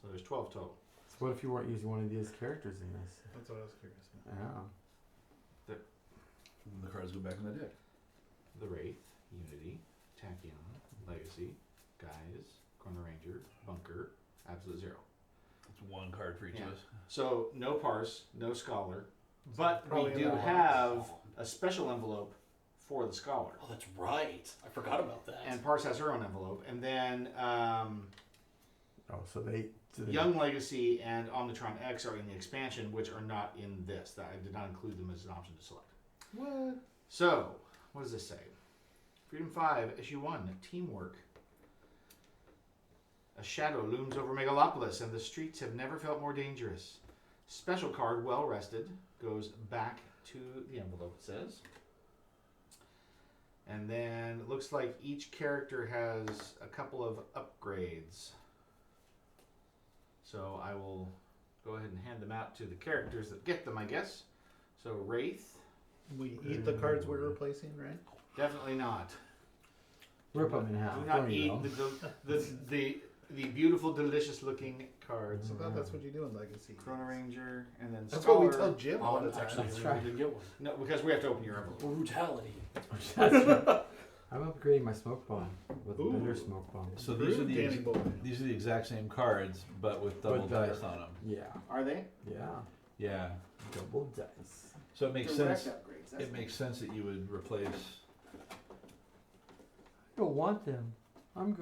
So there's 12 total. So what if you weren't using one of these characters in this? That's what I was curious about. Yeah. And the cards go back in the deck. The Wraith, Unity, Tachyon, Legacy, Guise, Corner Ranger, Bunker, Absolute Zero. It's one card for each Yeah. of us. So no Parse, no Scholar, but Probably we do in that have a special envelope for the Scholar. Oh, that's right. I forgot about that. And Parse has her own envelope. And then Oh, so they. Young Legacy and Omnitron X are in the expansion, which are not in this. That I did not include them as an option to select. What? So, what does this say? Freedom 5, Issue 1, Teamwork. A shadow looms over Megalopolis, and the streets have never felt more dangerous. Special card, Well Rested, goes back to the envelope, it says. And then it looks like each character has a couple of upgrades. So I will go go ahead and hand them out to the characters that get them, I guess. So Wraith, We eat the cards we're replacing, right? definitely not. Rip them in half. Do not There you eat go. the beautiful, delicious looking cards. I thought that's what you do in Legacy. Chrono Ranger, and then That's Scholar. what we tell Jim Oh, all the that's time. actually That's a right. really good get one. No, because we have to open your envelope. Brutality. That's right. I'm upgrading my smoke bomb with a Ooh. better smoke bomb. So these are Danny Boy. these are the exact same cards, but with double But better. dice on them. Yeah, Are they? yeah. Yeah. Double dice. So it makes Direct sense. upgrades. That's It makes sense that you would replace. I don't want them. I'm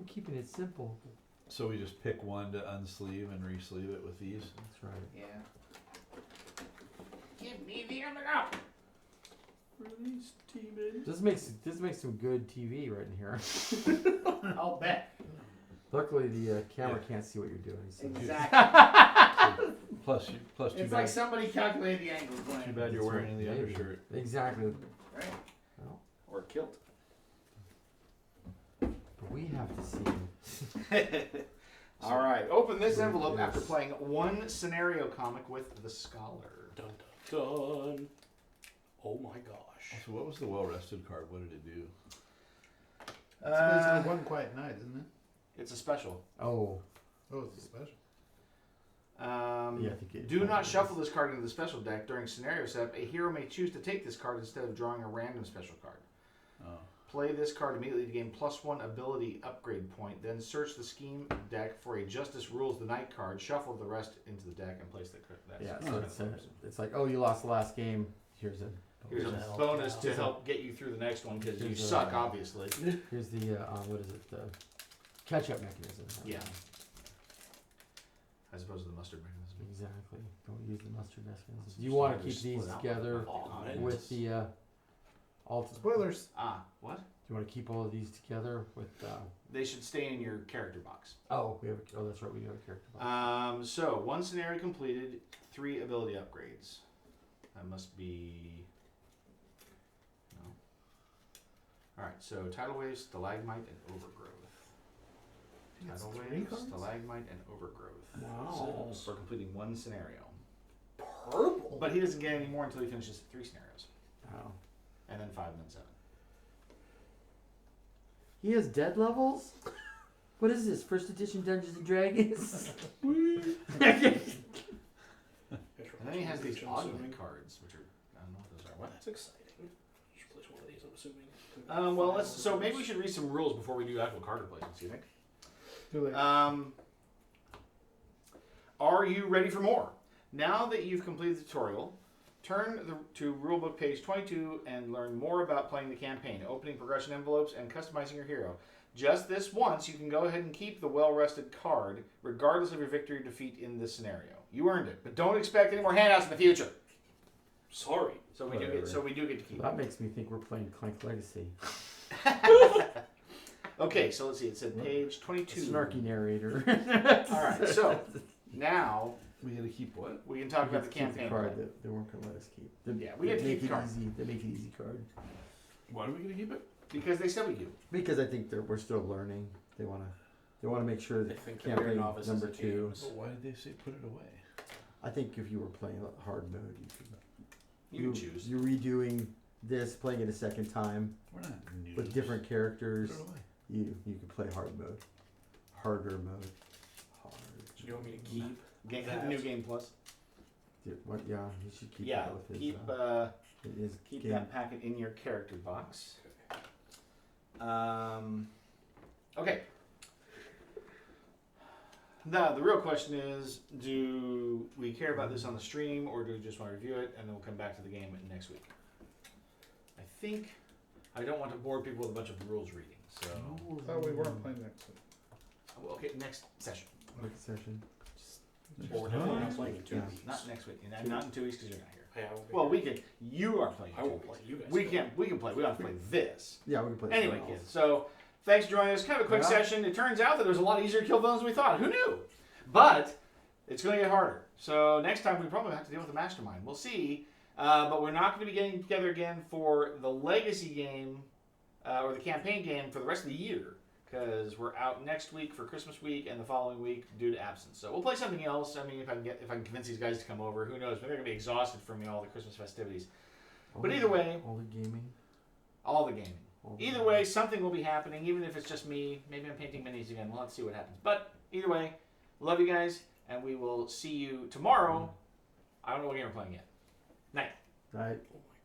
keeping it simple. So we just pick one to unsleeve and re-sleeve it with these. That's right. Yeah. Give me the envelope. Release T-Man. This makes some good TV right in here. I'll bet. Luckily, the camera can't see what you're doing. So. Exactly. Plus too It's bad. like somebody calculated the angle. Too bad you're That's wearing right, the maybe. undershirt. Exactly. Right? Well, Or kilt. but we have to see. All right. Open this Yes. envelope after playing one scenario comic with the Scholar. Dun dun dun. Oh my gosh. So what was the well-rested card? What did it do? It's basically One Quiet Night, isn't it? It's a special. Oh, Oh, it's a special. yeah. I think it Do not shuffle this card into the special deck during scenario setup. A hero may choose to take this card instead of drawing a random special card. Oh. Play this card immediately to gain +1 ability upgrade point. Then search the scheme deck for a Justice Rules the Night card. Shuffle the rest into the deck and place that. Yeah. So it's like, oh, you lost the last game. Here's a. Here's a Help. bonus to Here's a- help get you through the next one because you Here's a- suck, obviously. Here's the what is it? The catch-up mechanism. Yeah. As opposed to the mustard mechanism. Exactly. Don't use the mustard mechanism. You want to keep these Split out. together Oh, with the alt. Spoilers. Ah, what? Do you want to keep all of these together with? They should stay in your character box. Oh, we have. Oh, that's right. We have a character box. So one scenario completed, 3 ability upgrades. That must be. No. All right. So tidal waves, stalagmite, and overgrowth. That's Tidal 3 waves, cards? stalagmite, and overgrowth. Wow. For completing one scenario. Purple. But he doesn't get any more until he finishes 3 scenarios, Oh. and then 5, and then 7. He has dead levels. What is this? First edition Dungeons and Dragons? And then he has these augment cards, which are I don't know what those are. What? That's exciting. Just place one of these, I'm assuming. Well, so maybe we should read some rules before we do actual card replacements. You think? Too late. Are you ready for more? Now that you've completed the tutorial, turn to rulebook page 22 and learn more about playing the campaign, opening progression envelopes, and customizing your hero. Just this once, you can go ahead and keep the well-rested card, regardless of your victory or defeat in this scenario. You earned it, but don't expect any more handouts in the future. Sorry. So we do get to keep That it. makes me think we're playing Clank Legacy. Okay, so let's see. It said page 22. Snarky narrator. All right, so now We gotta keep what? we can talk about the Keep campaign. card that they weren't gonna let us keep. Yeah, we had to keep make the it card. easy. They make it easy card. Why are we gonna keep it? Because they said we do. Because I think we're still learning. They wanna make sure They that think that we're campaign novices number at 2. games. Well, why did they say put it away? I think if you were playing hard mode, You can choose. You're redoing this, playing it a second time We're not new. with different characters. Put it away. You can play hard mode, harder mode, hard. Do you want me to keep? New game plus. What? Yeah, you should keep Yeah, that with his. keep it is keep game. that packet in your character box. Okay. Now the real question is: do we care about this on the stream, or do we just want to review it and then we'll come back to the game next week? I think I don't want to bore people with a bunch of rules reading. So, I thought we weren't playing next week. well, okay, next session. Next session. Or we're definitely not playing in 2 Yeah. weeks. Not next week. Not in 2 weeks because you're not here. Hey, I won't be Well, here. we can. You are playing. I in 2 won't weeks. play. You guys. We go. can. We can play. We don't have to play this. Yeah, we can play. Anyway, something kids. else. So thanks for joining us. Kind of a quick Yeah. session. It turns out that it was a lot easier to kill villains than we thought. Who knew? But it's going to get harder. So next time we probably have to deal with the mastermind. We'll see. But we're not going to be getting together again for the legacy game or the campaign game for the rest of the year because we're out next week for Christmas week and the following week due to absence. So we'll play something else. I mean, if I can convince these guys to come over, who knows? Maybe they're gonna be exhausted from all the Christmas festivities. But either way, all the gaming. all the gaming. all the Either gaming. way, something will be happening, even if it's just me. Maybe I'm painting minis again. We'll have to see what happens. But either way, love you guys, and we will see you tomorrow. I don't know what game we're playing yet. Night. Right. Oh my